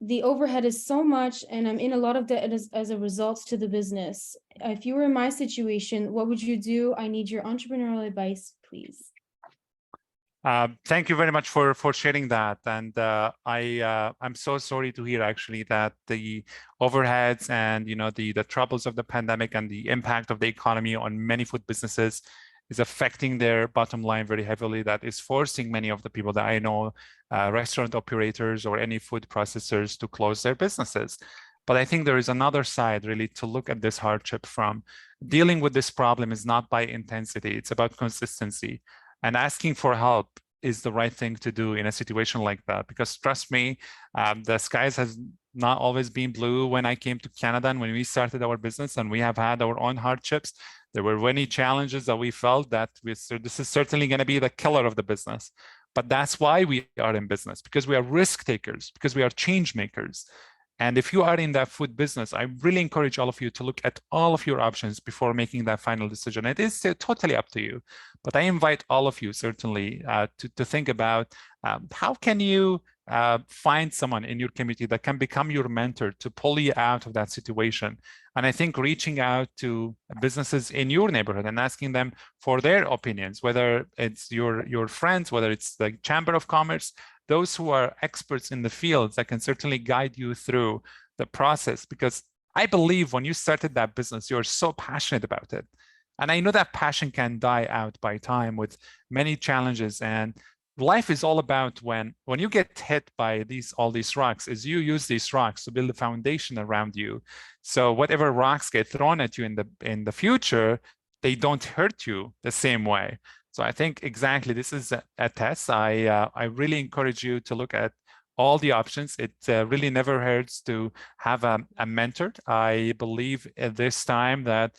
S1: The overhead is so much and I'm in a lot of debt as a result to the business. If you were in my situation, what would you do? I need your entrepreneurial advice, please.
S3: Thank you very much for sharing that, and I'm so sorry to hear actually that the overheads and the troubles of the pandemic and the impact of the economy on many food businesses is affecting their bottom line very heavily. That is forcing many of the people that I know, restaurant operators or any food processors, to close their businesses. But I think there is another side really to look at this hardship from. Dealing with this problem is not by intensity, it's about consistency. And asking for help is the right thing to do in a situation like that, because trust me, the skies has not always been blue. When I came to Canada and when we started our business, and we have had our own hardships, there were many challenges that we felt that this is certainly going to be the killer of the business. But that's why we are in business, because we are risk takers, because we are change makers. And if you are in that food business, I really encourage all of you to look at all of your options before making that final decision. It is totally up to you. But I invite all of you certainly to think about how can you find someone in your community that can become your mentor to pull you out of that situation. And I think reaching out to businesses in your neighborhood and asking them for their opinions, whether it's your friends, whether it's the Chamber of Commerce, those who are experts in the fields that can certainly guide you through the process. Because I believe when you started that business, you're so passionate about it. And I know that passion can die out by time with many challenges. And life is all about when you get hit by all these rocks, is you use these rocks to build a foundation around you. So whatever rocks get thrown at you in the future, they don't hurt you the same way. So I think exactly this is a test. I really encourage you to look at all the options. It really never hurts to have a mentor. I believe at this time that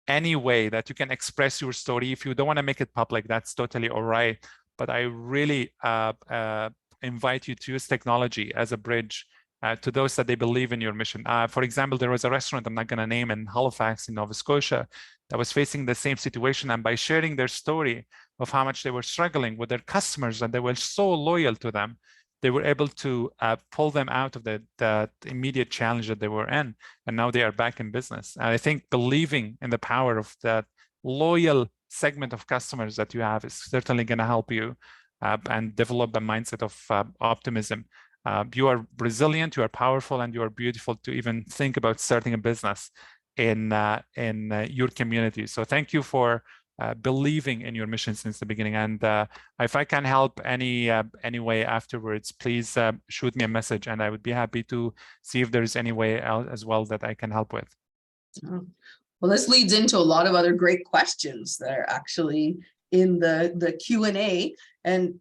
S3: any way that you can express your story, if you don't want to make it public, that's totally all right. But I really invite you to use technology as a bridge to those that they believe in your mission. For example, there was a restaurant I'm not going to name in Halifax in Nova Scotia that was facing the same situation. And by sharing their story of how much they were struggling with their customers and they were so loyal to them, they were able to pull them out of the immediate challenge that they were in. And now they are back in business. And I think believing in the power of that loyal segment of customers that you have is certainly going to help you and develop a mindset of optimism. You are resilient, you are powerful, and you are beautiful to even think about starting a business in your community. So thank you for believing in your mission since the beginning. And if I can help any way afterwards, please shoot me a message, and I would be happy to see if there is any way else as well that I can help with.
S4: Well, this leads into a lot of other great questions that are actually in the Q&A. And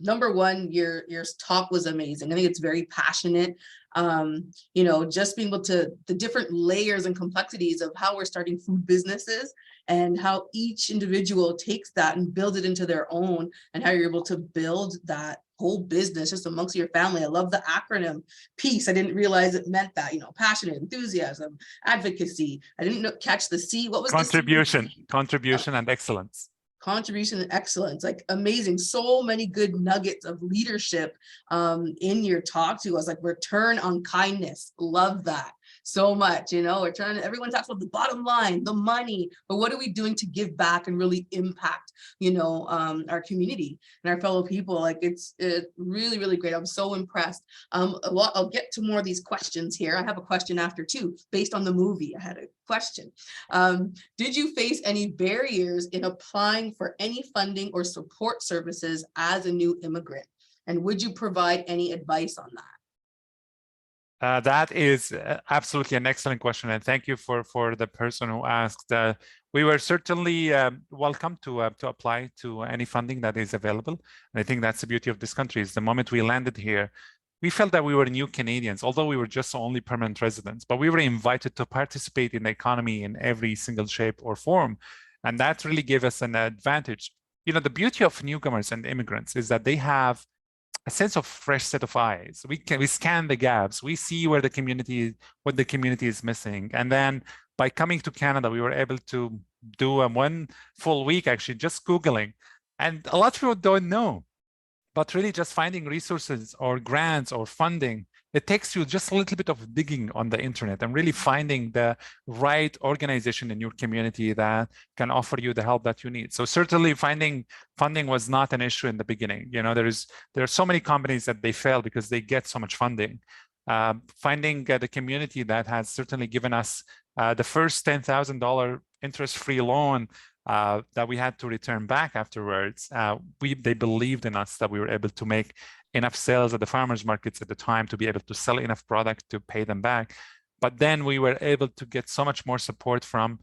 S4: number one, your talk was amazing. I think it's very passionate. Just being able to, the different layers and complexities of how we're starting food businesses and how each individual takes that and builds it into their own, and how you're able to build that whole business just amongst your family. I love the acronym PEACE. I didn't realize it meant that, passionate, enthusiasm, advocacy. I didn't catch the C. What was
S3: contribution?
S4: The
S3: Contribution and excellence.
S4: Contribution and excellence. Like, amazing. So many good nuggets of leadership in your talk to us, like return on kindness. Love that so much. We're trying to, everyone talks about the bottom line, the money, but what are we doing to give back and really impact, our community and our fellow people? Like, it's really, really great. I'm so impressed. Well, I'll get to more of these questions here. I have a question after too, based on the movie. I had a question. Did you face any barriers in applying for any funding or support services as a new immigrant? And would you provide any advice on that?
S3: That is absolutely an excellent question, and thank you for the person who asked. We were certainly welcome to apply to any funding that is available. And I think that's the beauty of this country. Is the moment we landed here, we felt that we were new Canadians, although we were just only permanent residents, but we were invited to participate in the economy in every single shape or form. And that really gave us an advantage. You know, the beauty of newcomers and immigrants is that they have a sense of fresh set of eyes. We scan the gaps. We see what the community is missing. And then by coming to Canada, we were able to do one full week actually just Googling. And a lot of people don't know, but really just finding resources or grants or funding, it takes you just a little bit of digging on the internet and really finding the right organization in your community that can offer you the help that you need. So certainly finding funding was not an issue in the beginning. You know, there are so many companies that they fail because they get so much funding. Finding the community that has certainly given us the first $10,000 interest-free loan that we had to return back afterwards. They believed in us that we were able to make enough sales at the farmers markets at the time to be able to sell enough product to pay them back. But then we were able to get so much more support from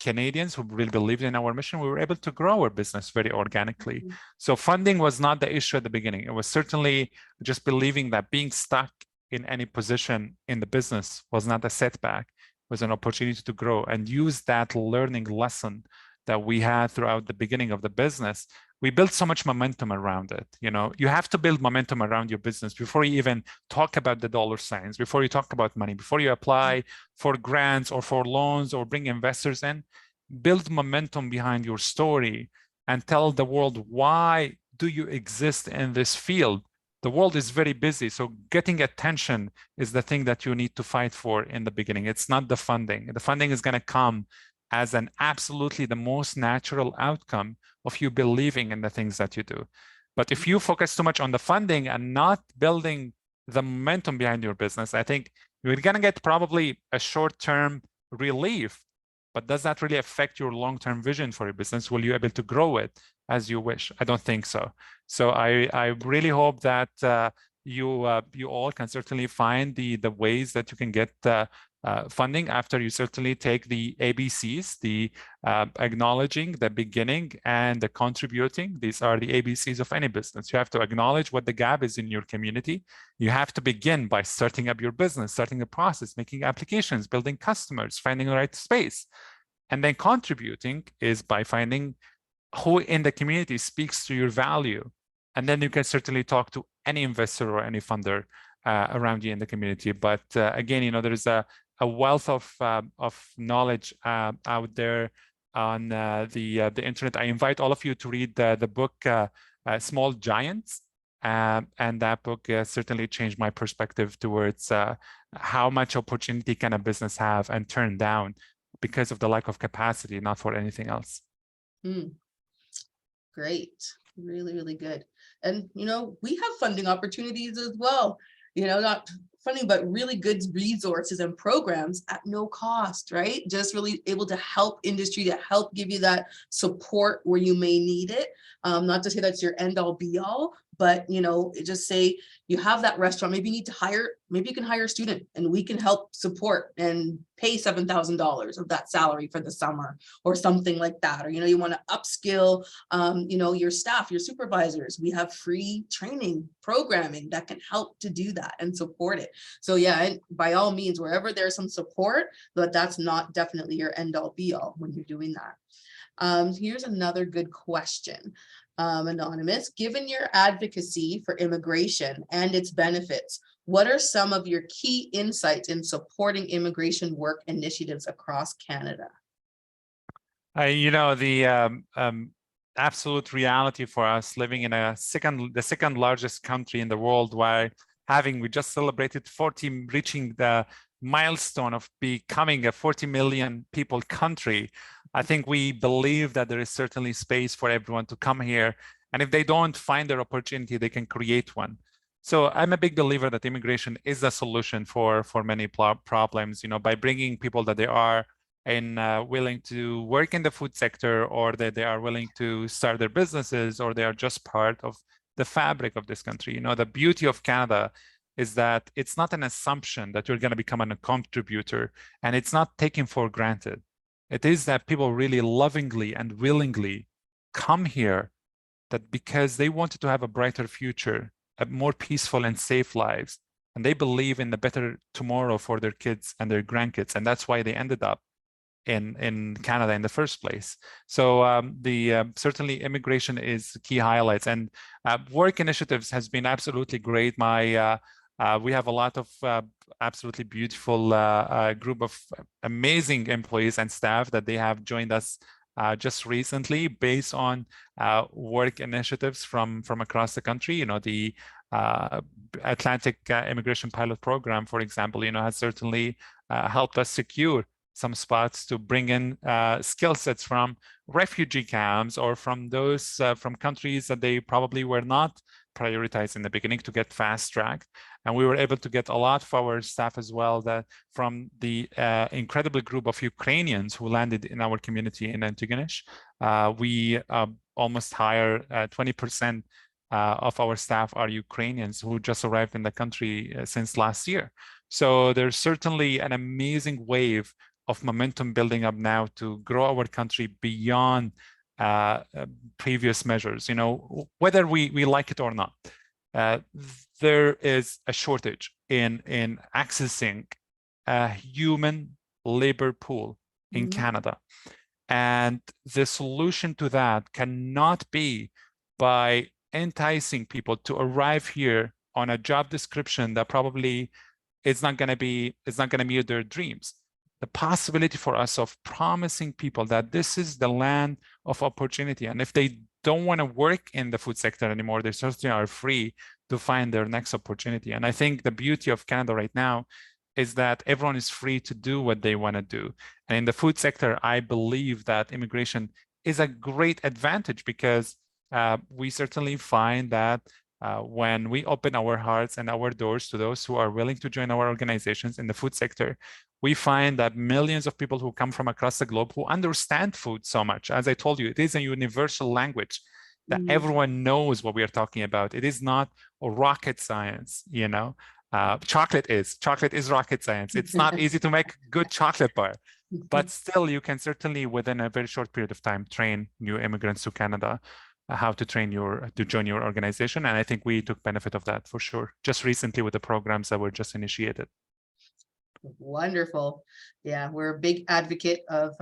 S3: Canadians who really believed in our mission. We were able to grow our business very organically. Mm-hmm. So funding was not the issue at the beginning. It was certainly just believing that being stuck in any position in the business was not a setback, it was an opportunity to grow and use that learning lesson that we had throughout the beginning of the business. We built so much momentum around it. You know, you have to build momentum around your business before you even talk about the dollar signs, before you talk about money, before you apply for grants or for loans or bring investors in. Build momentum behind your story and tell the world, why do you exist in this field? The world is very busy, so getting attention is the thing that you need to fight for in the beginning. It's not the funding. The funding is going to come as an absolutely the most natural outcome of you believing in the things that you do. But if you focus too much on the funding and not building the momentum behind your business, I think you're going to get probably a short-term relief, but does that really affect your long-term vision for your business? Will you be able to grow it as you wish? I don't think so. So I really hope that you all can certainly find the ways that you can get funding after you certainly take the ABCs, the acknowledging, the beginning, and the contributing. These are the ABCs of any business. You have to acknowledge what the gap is in your community. You have to begin by starting up your business, starting a process, making applications, building customers, finding the right space. And then contributing is by finding who in the community speaks to your value. And then you can certainly talk to any investor or any funder around you in the community. But again, you know, there's a wealth of knowledge out there on the internet. I invite all of you to read the book Small Giants, and that book certainly changed my perspective towards how much opportunity can a business have and turn down because of the lack of capacity, not for anything else.
S4: Great, really, really good. And you know, we have funding opportunities as well. You know, not funding, but really good resources and programs at no cost, right? Just really able to help industry, to help give you that support where you may need it. Not to say that's your end all be all, but you know, just say you have that restaurant, maybe you need to hire, maybe you can hire a student and we can help support and pay $7,000 of that salary for the summer or something like that. Or, you know, you want to upskill, you know, your staff, your supervisors. We have free training programming that can help to do that and support it. So yeah, and by all means, wherever there's some support, but that's not definitely your end all be all when you're doing that. Here's another good question. Anonymous, given your advocacy for immigration and its benefits, what are some of your key insights in supporting immigration work initiatives across Canada?
S3: You know, the absolute reality for us living in the second largest country in the world, where we just celebrated reaching the milestone of becoming a 40 million people country. I think we believe that there is certainly space for everyone to come here. And if they don't find their opportunity, they can create one. So I'm a big believer that immigration is a solution for many problems, you know, by bringing people that they are willing to work in the food sector, or that they are willing to start their businesses, or they are just part of the fabric of this country. You know, the beauty of Canada is that it's not an assumption that you're going to become a contributor, and it's not taken for granted. It is that people really lovingly and willingly come here that because they wanted to have a brighter future more peaceful and safe lives. And they believe in the better tomorrow for their kids and their grandkids. And that's why they ended up in Canada in the first place. So certainly immigration is key highlights, and work initiatives has been absolutely great. We have a lot of absolutely beautiful group of amazing employees and staff that they have joined us just recently based on work initiatives from across the country. You know, the Atlantic Immigration Pilot Program, for example, you know, has certainly helped us secure some spots to bring in skill sets from refugee camps or from those from countries that they probably were not prioritized in the beginning to get fast-tracked. And we were able to get a lot of our staff as well that from the incredible group of Ukrainians who landed in our community in Antigonish. We almost hire 20% of our staff are Ukrainians who just arrived in the country since last year. So there's certainly an amazing wave of momentum building up now to grow our country beyond previous measures. You know, whether we like it or not, there is a shortage in accessing a human labor pool in Canada. And the solution to that cannot be by enticing people to arrive here on a job description that probably it's not going to meet their dreams. The possibility for us of promising people that this is the land of opportunity. And if they don't want to work in the food sector anymore, they certainly are free to find their next opportunity. And I think the beauty of Canada right now is that everyone is free to do what they want to do. And in the food sector, I believe that immigration is a great advantage because we certainly find that when we open our hearts and our doors to those who are willing to join our organizations in the food sector, we find that millions of people who come from across the globe who understand food so much. As I told you, it is a universal language that everyone knows what we are talking about. It is not a rocket science, you know. Chocolate is rocket science. It's not easy to make good chocolate bar, but still you can certainly within a very short period of time train new immigrants to Canada how to join your organization. And I think we took benefit of that for sure, just recently with the programs that were just initiated.
S4: Wonderful. Yeah, we're a big advocate of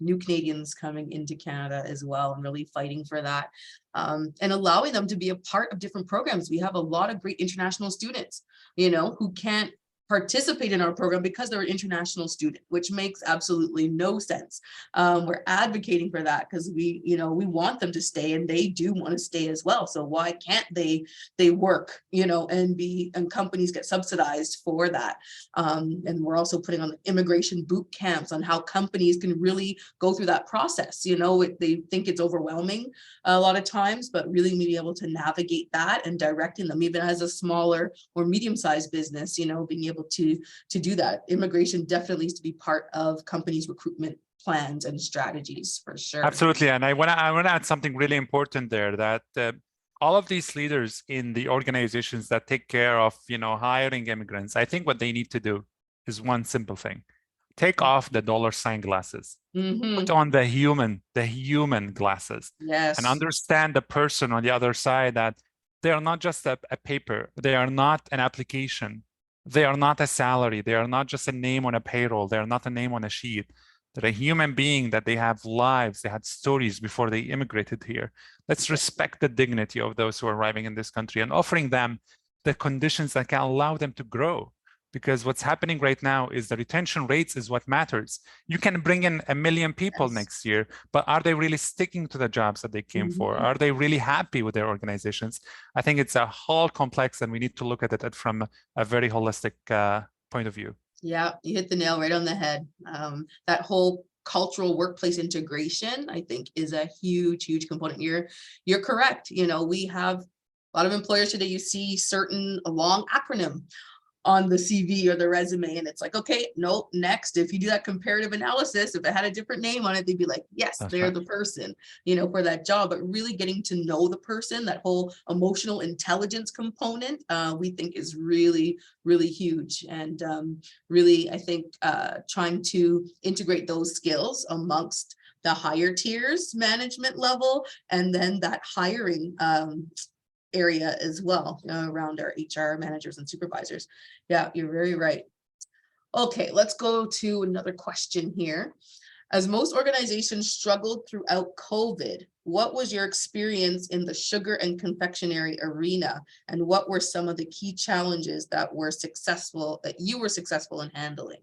S4: new Canadians coming into Canada as well and really fighting for that and allowing them to be a part of different programs. We have a lot of great international students, you know, who can't participate in our program because they're an international student, which makes absolutely no sense. We're advocating for that because we want them to stay and they do want to stay as well. So why can't they work, you know, and companies get subsidized for that. And we're also putting on immigration boot camps on how companies can really go through that process. You know, they think it's overwhelming a lot of times, but really be able to navigate that and directing them even as a smaller or medium-sized business, you know, being able to do that. Immigration definitely needs to be part of companies' recruitment plans and strategies for sure.
S3: Absolutely. And I want to add something really important there, that all of these leaders in the organizations that take care of, you know, hiring immigrants, I think what they need to do is one simple thing: take off the dollar sign glasses, put on the human glasses, and understand the person on the other side, that they are not just a paper, they are not an application, they are not a salary, they are not just a name on a payroll, they are not a name on a sheet. They're a human being, that they have lives, they had stories before they immigrated here. Let's respect the dignity of those who are arriving in this country and offering them the conditions that can allow them to grow. Because what's happening right now is the retention rates is what matters. You can bring in 1 million people next year, but are they really sticking to the jobs that they came for? Are they really happy with their organizations? I think it's a whole complex, and we need to look at it from a very holistic point of view.
S4: Yeah, you hit the nail right on the head. That whole cultural workplace integration, I think, is a huge component. You're correct. You know, we have a lot of employers today, you see a long acronym on the CV or the resume, and it's like, okay, nope, next. If you do that comparative analysis, if it had a different name on it, they'd be like, yes, they're the person, you know, for that job. But really getting to know the person, that whole emotional intelligence component, we think is really huge. And really, I think trying to integrate those skills amongst the higher tiers management level, and then that hiring area as well, around our HR managers and supervisors. Yeah, you're very right. Okay, let's go to another question here. As most organizations struggled throughout COVID, what was your experience in the sugar and confectionery arena? And what were some of the key challenges that you were successful in handling?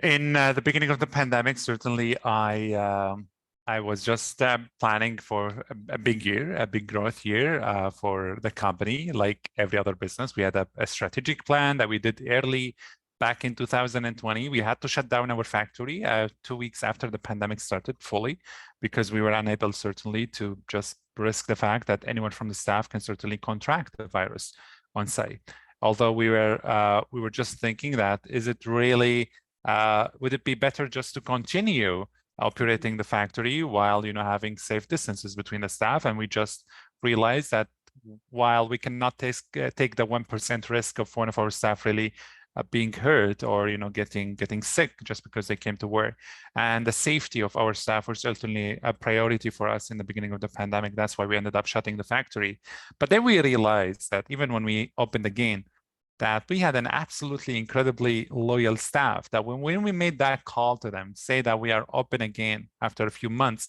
S3: In the beginning of the pandemic, certainly I was just planning for a big year, a big growth year for the company. Like every other business, we had a strategic plan that we did early back in 2020. We had to shut down our factory 2 weeks after the pandemic started fully, because we were unable certainly to just risk the fact that anyone from the staff can certainly contract the virus on site. Although we were just thinking that, is it really, would it be better just to continue operating the factory while having safe distances between the staff? And we just realized that while we cannot take the 1% risk of one of our staff really being hurt or getting sick just because they came to work, and the safety of our staff was certainly a priority for us in the beginning of the pandemic. That's why we ended up shutting the factory. But then we realized that even when we opened again, that we had an absolutely incredibly loyal staff, that when we made that call to them, say that we are open again after a few months,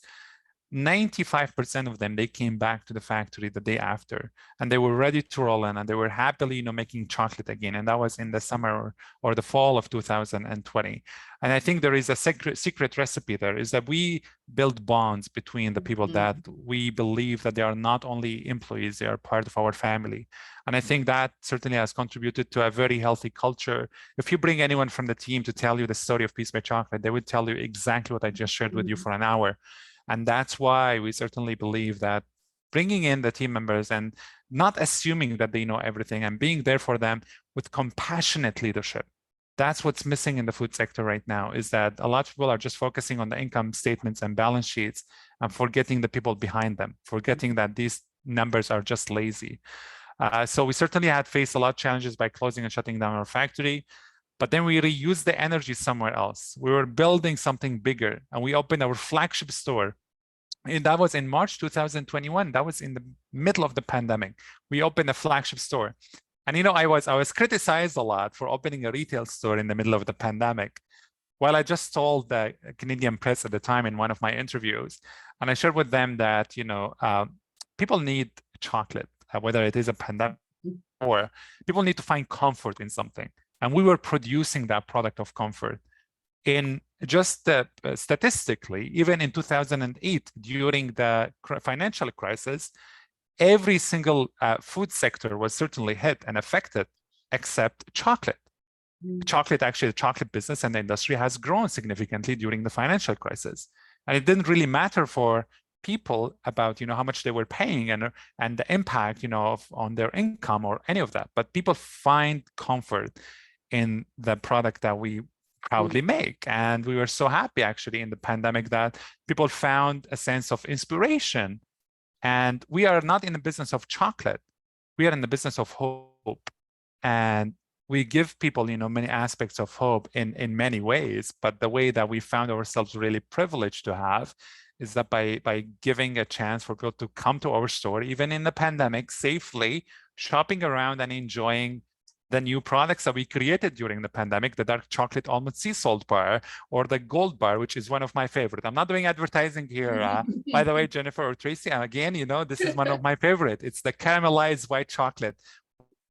S3: 95% of them, they came back to the factory the day after, and they were ready to roll in, and they were happily making chocolate again. And that was in the summer or the fall of 2020. And I think there is a secret recipe there, is that we build bonds between the people that we believe that they are not only employees, they are part of our family. And I think that certainly has contributed to a very healthy culture. If you bring anyone from the team to tell you the story of Peace by Chocolate, they would tell you exactly what I just shared with you for an hour. And that's why we certainly believe that bringing in the team members and not assuming that they know everything, and being there for them with compassionate leadership. That's what's missing in the food sector right now, is that a lot of people are just focusing on the income statements and balance sheets and forgetting the people behind them, forgetting that these numbers are just lazy. So we certainly had faced a lot of challenges by closing and shutting down our factory. But then we reused the energy somewhere else. We were building something bigger, and we opened our flagship store. And that was in March 2021. That was in the middle of the pandemic. We opened a flagship store. And I was criticized a lot for opening a retail store in the middle of the pandemic. Well, I just told the Canadian press at the time in one of my interviews, and I shared with them that people need chocolate, whether it is a pandemic or people need to find comfort in something. And we were producing that product of comfort. In just statistically, even in 2008, during the financial crisis, every single food sector was certainly hit and affected, except chocolate. Chocolate, actually, the chocolate business and the industry has grown significantly during the financial crisis. And it didn't really matter for people about how much they were paying and the impact on their income or any of that. But people find comfort in the product that we proudly make. And we were so happy actually in the pandemic that people found a sense of inspiration. And we are not in the business of chocolate. We are in the business of hope. And we give people, many aspects of hope in many ways. But the way that we found ourselves really privileged to have is that by giving a chance for people to come to our store, even in the pandemic, safely, shopping around and enjoying the new products that we created during the pandemic, the dark chocolate almond sea salt bar or the gold bar, which is one of my favorite. I'm not doing advertising here, by the way, Jennifer or Tracy. Again, this is one of my favorite. It's the caramelized white chocolate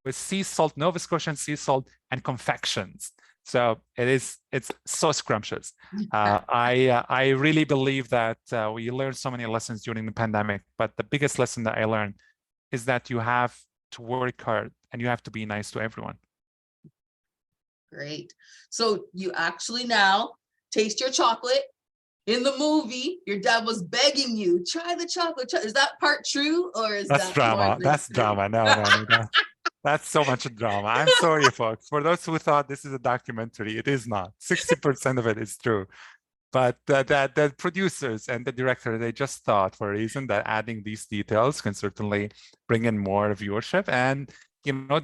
S3: with sea salt, Nova Scotian sea salt, and confections. So it's so scrumptious. I really believe that we learned so many lessons during the pandemic, but the biggest lesson that I learned is that you have to work hard and you have to be nice to everyone.
S4: Great. So you actually now taste your chocolate. In the movie, your dad was begging you, try the chocolate. Is that part true, or is
S3: that's
S4: that
S3: drama? That's drama. No. That's so much drama. I'm sorry, folks. For those who thought this is a documentary, it is not. 60% of it is true. But the producers and the director, they just thought for a reason that adding these details can certainly bring in more viewership. And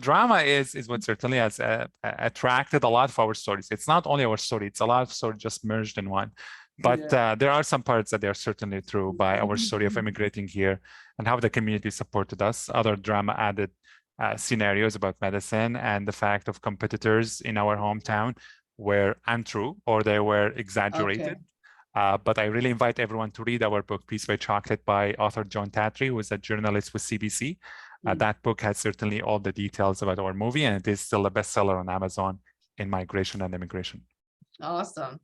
S3: drama is what certainly has attracted a lot of our stories. It's not only our story, it's a lot of stories just merged in one. But there are some parts that they are certainly true by our story of immigrating here and how the community supported us. Other drama added scenarios about medicine and the fact of competitors in our hometown were untrue or they were exaggerated. But I really invite everyone to read our book, Peace by Chocolate, by author John Tatry, who is a journalist with CBC. That book has certainly all the details about our movie, and it is still a bestseller on Amazon in migration and immigration.
S4: Awesome.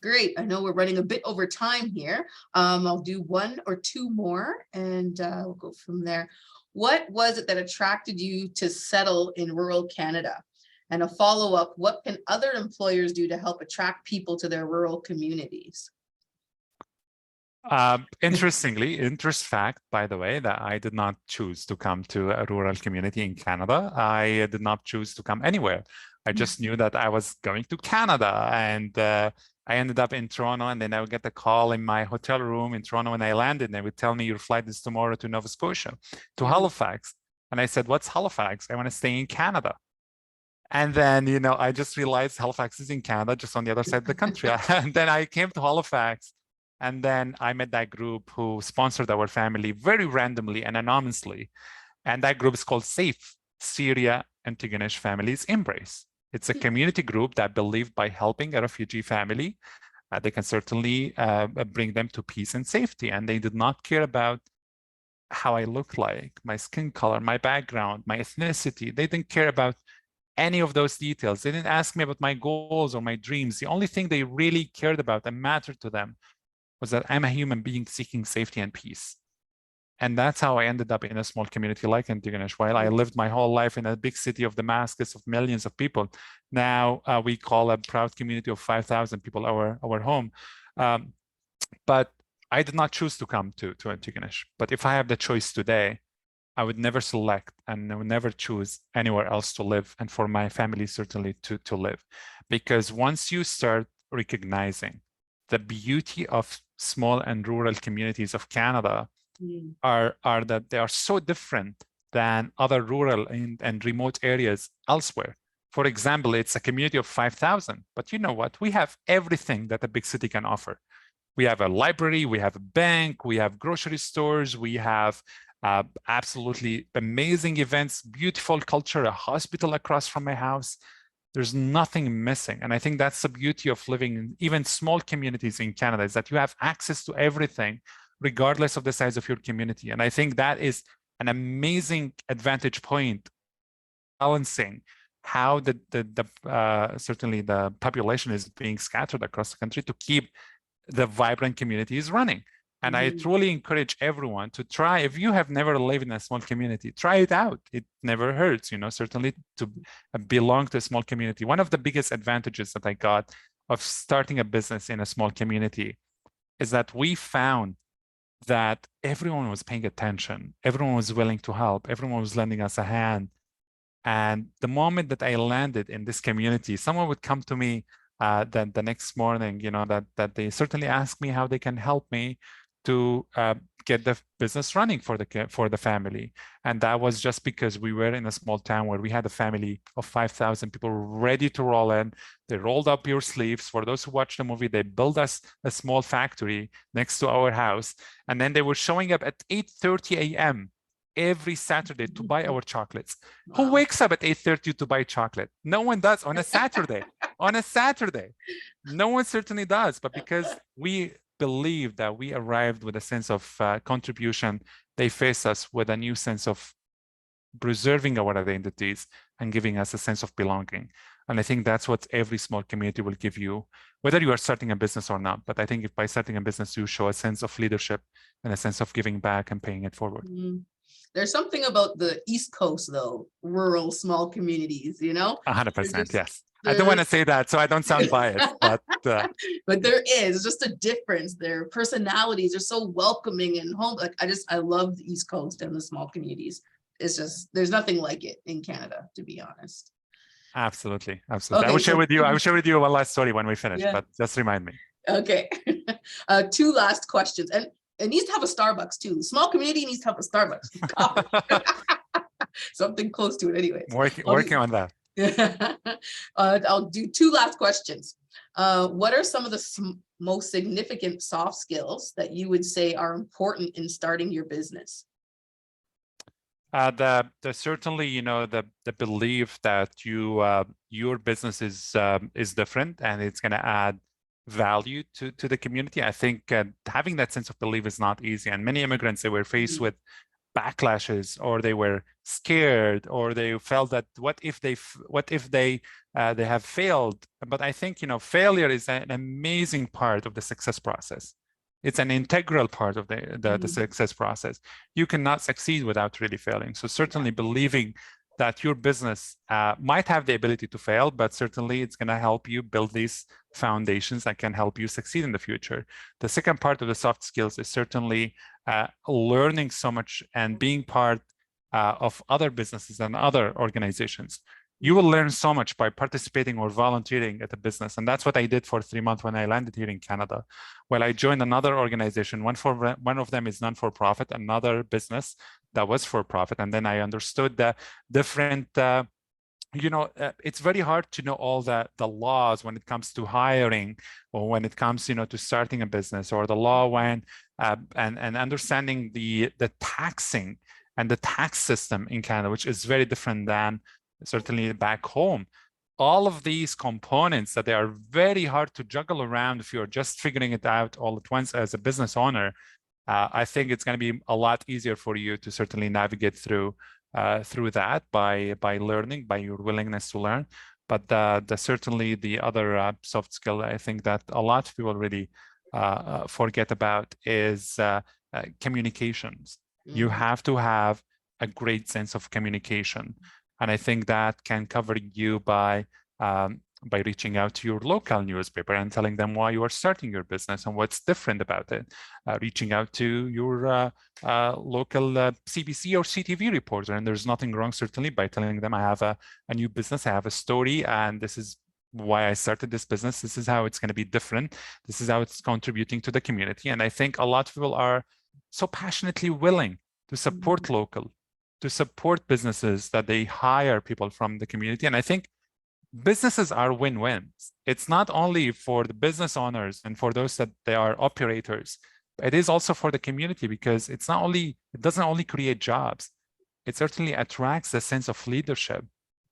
S4: Great. I know we're running a bit over time here. I'll do one or two more and we'll go from there. What was it that attracted you to settle in rural Canada? And a follow-up, what can other employers do to help attract people to their rural communities?
S3: Interestingly, interest fact, by the way, that I did not choose to come to a rural community in Canada. I did not choose to come anywhere. I just knew that I was going to Canada, and I ended up in Toronto, and then I would get a call in my hotel room in Toronto when I landed, and they would tell me your flight is tomorrow to Nova Scotia, to Halifax. And I said, what's Halifax? I want to stay in Canada. And then, you know, I just realized Halifax is in Canada, just on the other side of the country. And then I came to Halifax, and then I met that group who sponsored our family very randomly and anonymously. And that group is called SAFE, Syria and Tigonish Families Embrace. It's a community group that believed by helping a refugee family, they can certainly bring them to peace and safety. And they did not care about how I look like, my skin color, my background, my ethnicity. They didn't care about any of those details. They didn't ask me about my goals or my dreams. The only thing they really cared about and mattered to them was that I'm a human being seeking safety and peace. And that's how I ended up in a small community like Tigonish. While I lived my whole life in a big city of Damascus of millions of people, now we call a proud community of 5,000 people our home. But I did not choose to come to Tigonish. But if I have the choice today, I would never select and I would never choose anywhere else to live, and for my family certainly to live. Because once you start recognizing the beauty of small and rural communities of Canada, are that they are so different than other rural and remote areas elsewhere. For example, it's a community of 5,000, but you know what? We have everything that a big city can offer. We have a library, we have a bank, we have grocery stores, we have absolutely amazing events, beautiful culture, a hospital across from my house. There's nothing missing. And I think that's the beauty of living in even small communities in Canada, is that you have access to everything, regardless of the size of your community. And I think that is an amazing advantage point, balancing how certainly the population is being scattered across the country to keep the vibrant communities running. And I truly encourage everyone to try. If you have never lived in a small community, try it out. It never hurts, you know, certainly to belong to a small community. One of the biggest advantages that I got of starting a business in a small community is that we found that everyone was paying attention. Everyone was willing to help. Everyone was lending us a hand. And the moment that I landed in this community, someone would come to me the next morning, you know, that they certainly ask me how they can help me to get the business running for the family. And that was just because we were in a small town where we had a family of 5,000 people ready to roll in. They rolled up your sleeves. For those who watched the movie, they built us a small factory next to our house. And then they were showing up at 8:30 a.m. every Saturday to buy our chocolates. Wow. Who wakes up at 8:30 to buy chocolate? No one does on a Saturday. On a Saturday. No one certainly does. But because we believe that we arrived with a sense of contribution, they face us with a new sense of preserving our identities and giving us a sense of belonging. And I think that's what every small community will give you, whether you are starting a business or not. But I think if by starting a business, you show a sense of leadership and a sense of giving back and paying it forward.
S4: There's something about the East Coast, though, rural, small communities, you know?
S3: 100%, yes. I don't want to say that, so I don't sound biased, but
S4: there is just a difference. Their personalities are so welcoming and home. Like I love the East Coast and the small communities. It's just, there's nothing like it in Canada, to be honest.
S3: Absolutely, absolutely.
S4: Okay,
S3: I will share with you one last story when we finish, but just remind me.
S4: Okay. Two last questions, and it needs to have a Starbucks too. Small community needs to have a Starbucks. Something close to it, anyway.
S3: Working on that.
S4: I'll do two last questions. What are some of the most significant soft skills that you would say are important in starting your business?
S3: The certainly, you know, the belief that your business is different and it's going to add value to the community. I think having that sense of belief is not easy, and many immigrants, they were faced with backlashes, or they were scared, or they felt that what if they have failed. But I think, you know, failure is an amazing part of the success process. It's an integral part of the success process. You cannot succeed without really failing. So certainly believing that your business might have the ability to fail, but certainly it's going to help you build these foundations that can help you succeed in the future. The second part of the soft skills is certainly learning so much and being part of other businesses and other organizations. You will learn so much by participating or volunteering at a business. And that's what I did for 3 months when I landed here in Canada. Well, I joined another organization. One of them is non-for-profit, another business that was for-profit. And then I understood the different, it's very hard to know all the laws when it comes to hiring, or when it comes, you know, to starting a business, or the law when, and understanding the taxing and the tax system in Canada, which is very different than certainly back home. All of these components that they are very hard to juggle around if you're just figuring it out all at once as a business owner. I think it's going to be a lot easier for you to certainly navigate through that by learning, by your willingness to learn. But certainly the other soft skill I think that a lot of people really forget about is communications. You have to have a great sense of communication. And I think that can cover you by reaching out to your local newspaper and telling them why you are starting your business and what's different about it. Reaching out to your local CBC or CTV reporter, and there's nothing wrong certainly by telling them I have a new business, I have a story, and this is why I started this business. This is how it's going to be different. This is how it's contributing to the community. And I think a lot of people are so passionately willing to support local, to support businesses, that they hire people from the community. And I think businesses are win-wins. It's not only for the business owners and for those that they are operators, it is also for the community, because it doesn't only create jobs, it certainly attracts a sense of leadership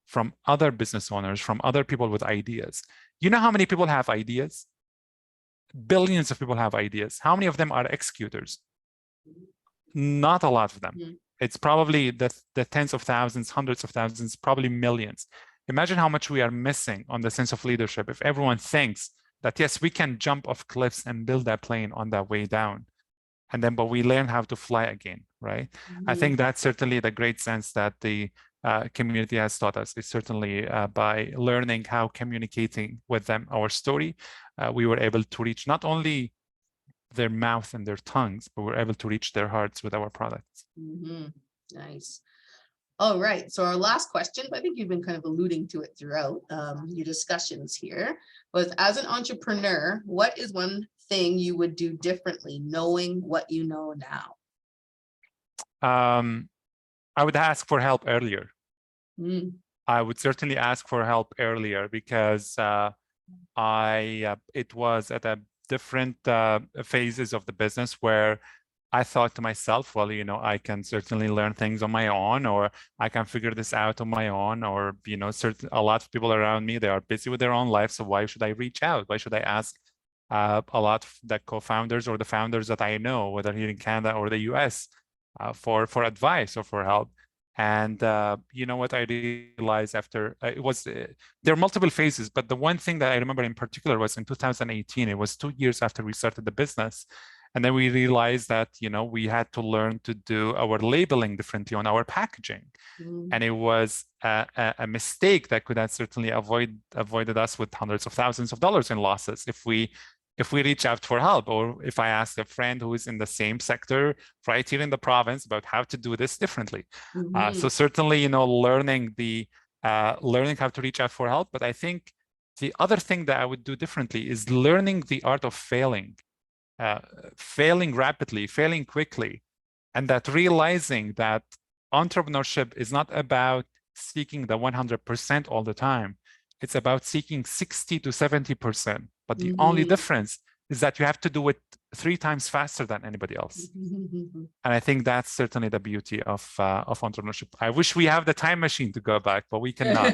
S3: from other business owners, from other people with ideas. You know how many people have ideas? Billions of people have ideas. How many of them are executors? Not a lot of them. It's probably the tens of thousands, hundreds of thousands, probably millions. Imagine how much we are missing on the sense of leadership if everyone thinks that, yes, we can jump off cliffs and build that plane on that way down. But we learn how to fly again, right? I think that's certainly the great sense that the community has taught us, is certainly by learning how communicating with them our story, we were able to reach not only their mouth and their tongues, but we're able to reach their hearts with our products.
S4: Nice. All right. So our last question, I think you've been kind of alluding to it throughout your discussions here, was as an entrepreneur, what is one thing you would do differently knowing what you know now?
S3: I would ask for help earlier. I would certainly ask for help earlier, because it was at a different phases of the business where I thought to myself, well, you know, I can certainly learn things on my own, or I can figure this out on my own, or, you know, a lot of people around me, they are busy with their own life. So why should I reach out? Why should I ask a lot of the co-founders or the founders that I know, whether here in Canada or the US, for advice or for help? And you know what I realized after there are multiple phases, but the one thing that I remember in particular was in 2018. It was 2 years after we started the business, and then we realized that, you know, we had to learn to do our labeling differently on our packaging, and it was a mistake that could have certainly avoided us with hundreds of thousands of dollars in losses if we reach out for help, or if I ask a friend who is in the same sector right here in the province about how to do this differently. So certainly, you know, learning how to reach out for help. But I think the other thing that I would do differently is learning the art of failing rapidly, failing quickly, and that realizing that entrepreneurship is not about seeking the 100% all the time. It's about seeking 60 to 70%. But the only difference is that you have to do it 3 times faster than anybody else. And I think that's certainly the beauty of entrepreneurship. I wish we have the time machine to go back, but we cannot.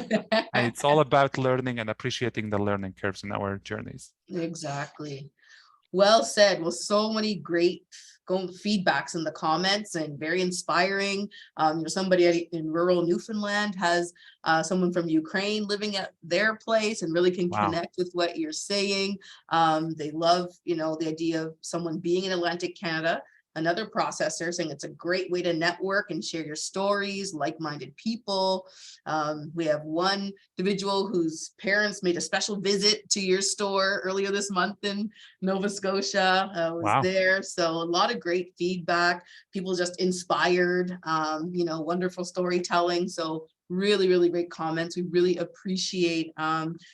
S3: And it's all about learning and appreciating the learning curves in our journeys.
S4: Exactly. Well said. Well, so many great feedbacks in the comments and very inspiring. Somebody in rural Newfoundland has someone from Ukraine living at their place and really can connect with what you're saying. They love, the idea of someone being in Atlantic Canada. Another processor saying it's a great way to network and share your stories, like-minded people. We have one individual whose parents made a special visit to your store earlier this month in Nova Scotia, was there. So a lot of great feedback, people just inspired, wonderful storytelling. So really, really great comments. We really appreciate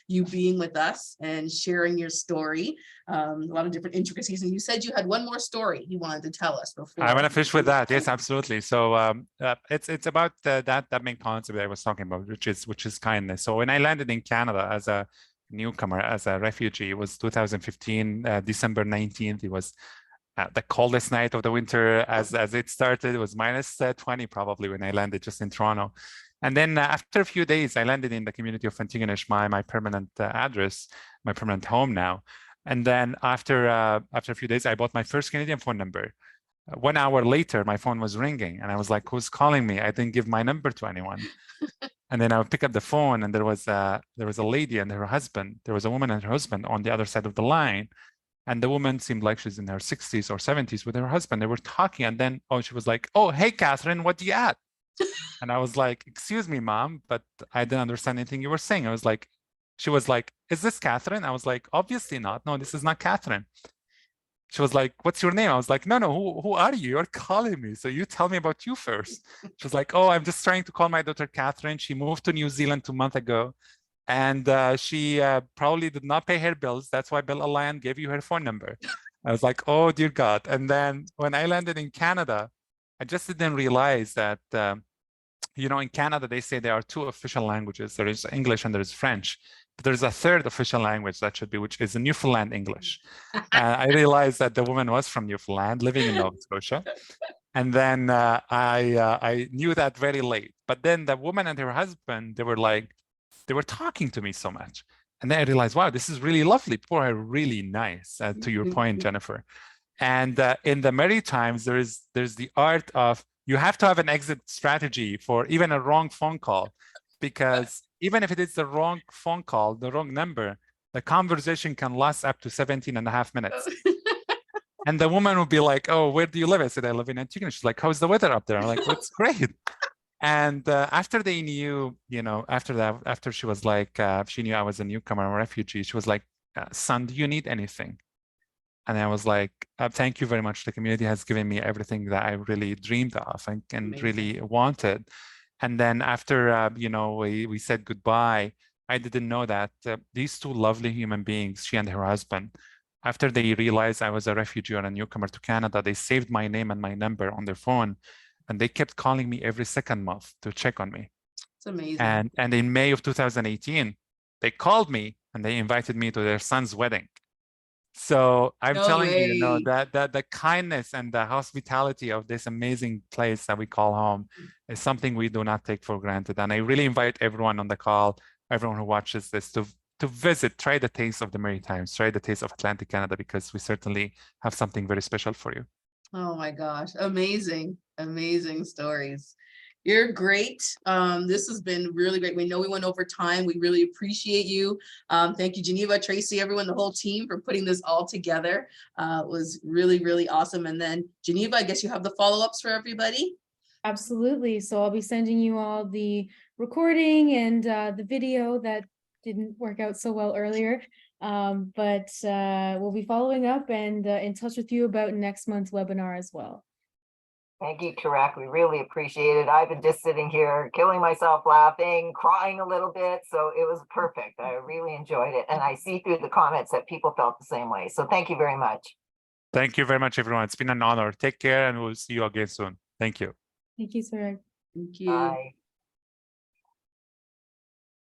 S4: you being with us and sharing your story. A lot of different intricacies. And you said you had one more story you wanted to tell us before.
S3: I want to finish with that. Yes, absolutely. So it's about that main concept that I was talking about, which is kindness. So when I landed in Canada as a newcomer, as a refugee, it was 2015, December 19th. It was the coldest night of the winter as it started. It was minus 20 probably when I landed just in Toronto. And then after a few days, I landed in the community of Antigonish, my permanent address, my permanent home now. And then after a few days, I bought my first Canadian phone number. 1 hour later, my phone was ringing, and I was like, "Who's calling me?" I didn't give my number to anyone. And then I would pick up the phone, and there was a lady and her husband. There was a woman and her husband on the other side of the line. And the woman seemed like she's in her 60s or 70s with her husband. They were talking, and then she was like, "Oh, hey, Catherine, what do you at?" And I was like, "Excuse me, mom, but I didn't understand anything you were saying." She was like, "Is this Catherine?" I was like, "Obviously not. No, this is not Catherine." She was like, "What's your name?" I was like, "No, who are you? You're calling me. So you tell me about you first." She was like, "Oh, I'm just trying to call my daughter Catherine. She moved to New Zealand 2 months ago. And she probably did not pay her bills. That's why Bill Allian gave you her phone number." I was like, "Oh, dear God." And then when I landed in Canada, I just didn't realize that, in Canada, they say there are 2 official languages. There is English and there is French. But there's a 3rd official language which is Newfoundland English. I realized that the woman was from Newfoundland, living in Nova Scotia. And then I knew that very late. But then the woman and her husband, they were talking to me so much. And then I realized, wow, this is really lovely. People are really nice, to your point, Jennifer. And in the Maritimes, there's the art of, you have to have an exit strategy for even a wrong phone call, because even if it is the wrong phone call, the wrong number, the conversation can last up to 17.5 minutes. And the woman would be like, "Oh, where do you live?" I said, "I live in Antigonish." She's like, "How's the weather up there?" I'm like, "Well, it's great." And after they knew, after she was like, she knew I was a newcomer, a refugee, she was like, "Son, do you need anything?" And I was like, "Thank you very much. The community has given me everything that I really dreamed of and really wanted." And then after, we said goodbye, I didn't know that these 2 lovely human beings, she and her husband, after they realized I was a refugee or a newcomer to Canada, they saved my name and my number on their phone. And they kept calling me every second month to check on me.
S4: It's amazing.
S3: And in May of 2018, they called me and they invited me to their son's wedding. So I'm telling you, that the kindness and the hospitality of this amazing place that we call home is something we do not take for granted. And I really invite everyone on the call, everyone who watches this, to visit, try the taste of the Maritimes, try the taste of Atlantic Canada, because we certainly have something very special for you.
S4: Oh my gosh, amazing, amazing stories. You're great. This has been really great. We know we went over time. We really appreciate you. Thank you, Geneva, Tracy, everyone, the whole team for putting this all together. It was really, really awesome. And then Geneva, I guess you have the follow-ups for everybody.
S1: Absolutely. So I'll be sending you all the recording and the video that didn't work out so well earlier. But we'll be following up and in touch with you about next month's webinar as well.
S2: Thank you, Taraq. We really appreciate it. I've been just sitting here killing myself laughing, crying a little bit. So it was perfect. I really enjoyed it. And I see through the comments that people felt the same way. So thank you very much.
S3: Thank you very much, everyone. It's been an honor. Take care, and we'll see you again soon. Thank you.
S1: Thank you, Tareq.
S4: Thank you.
S2: Bye.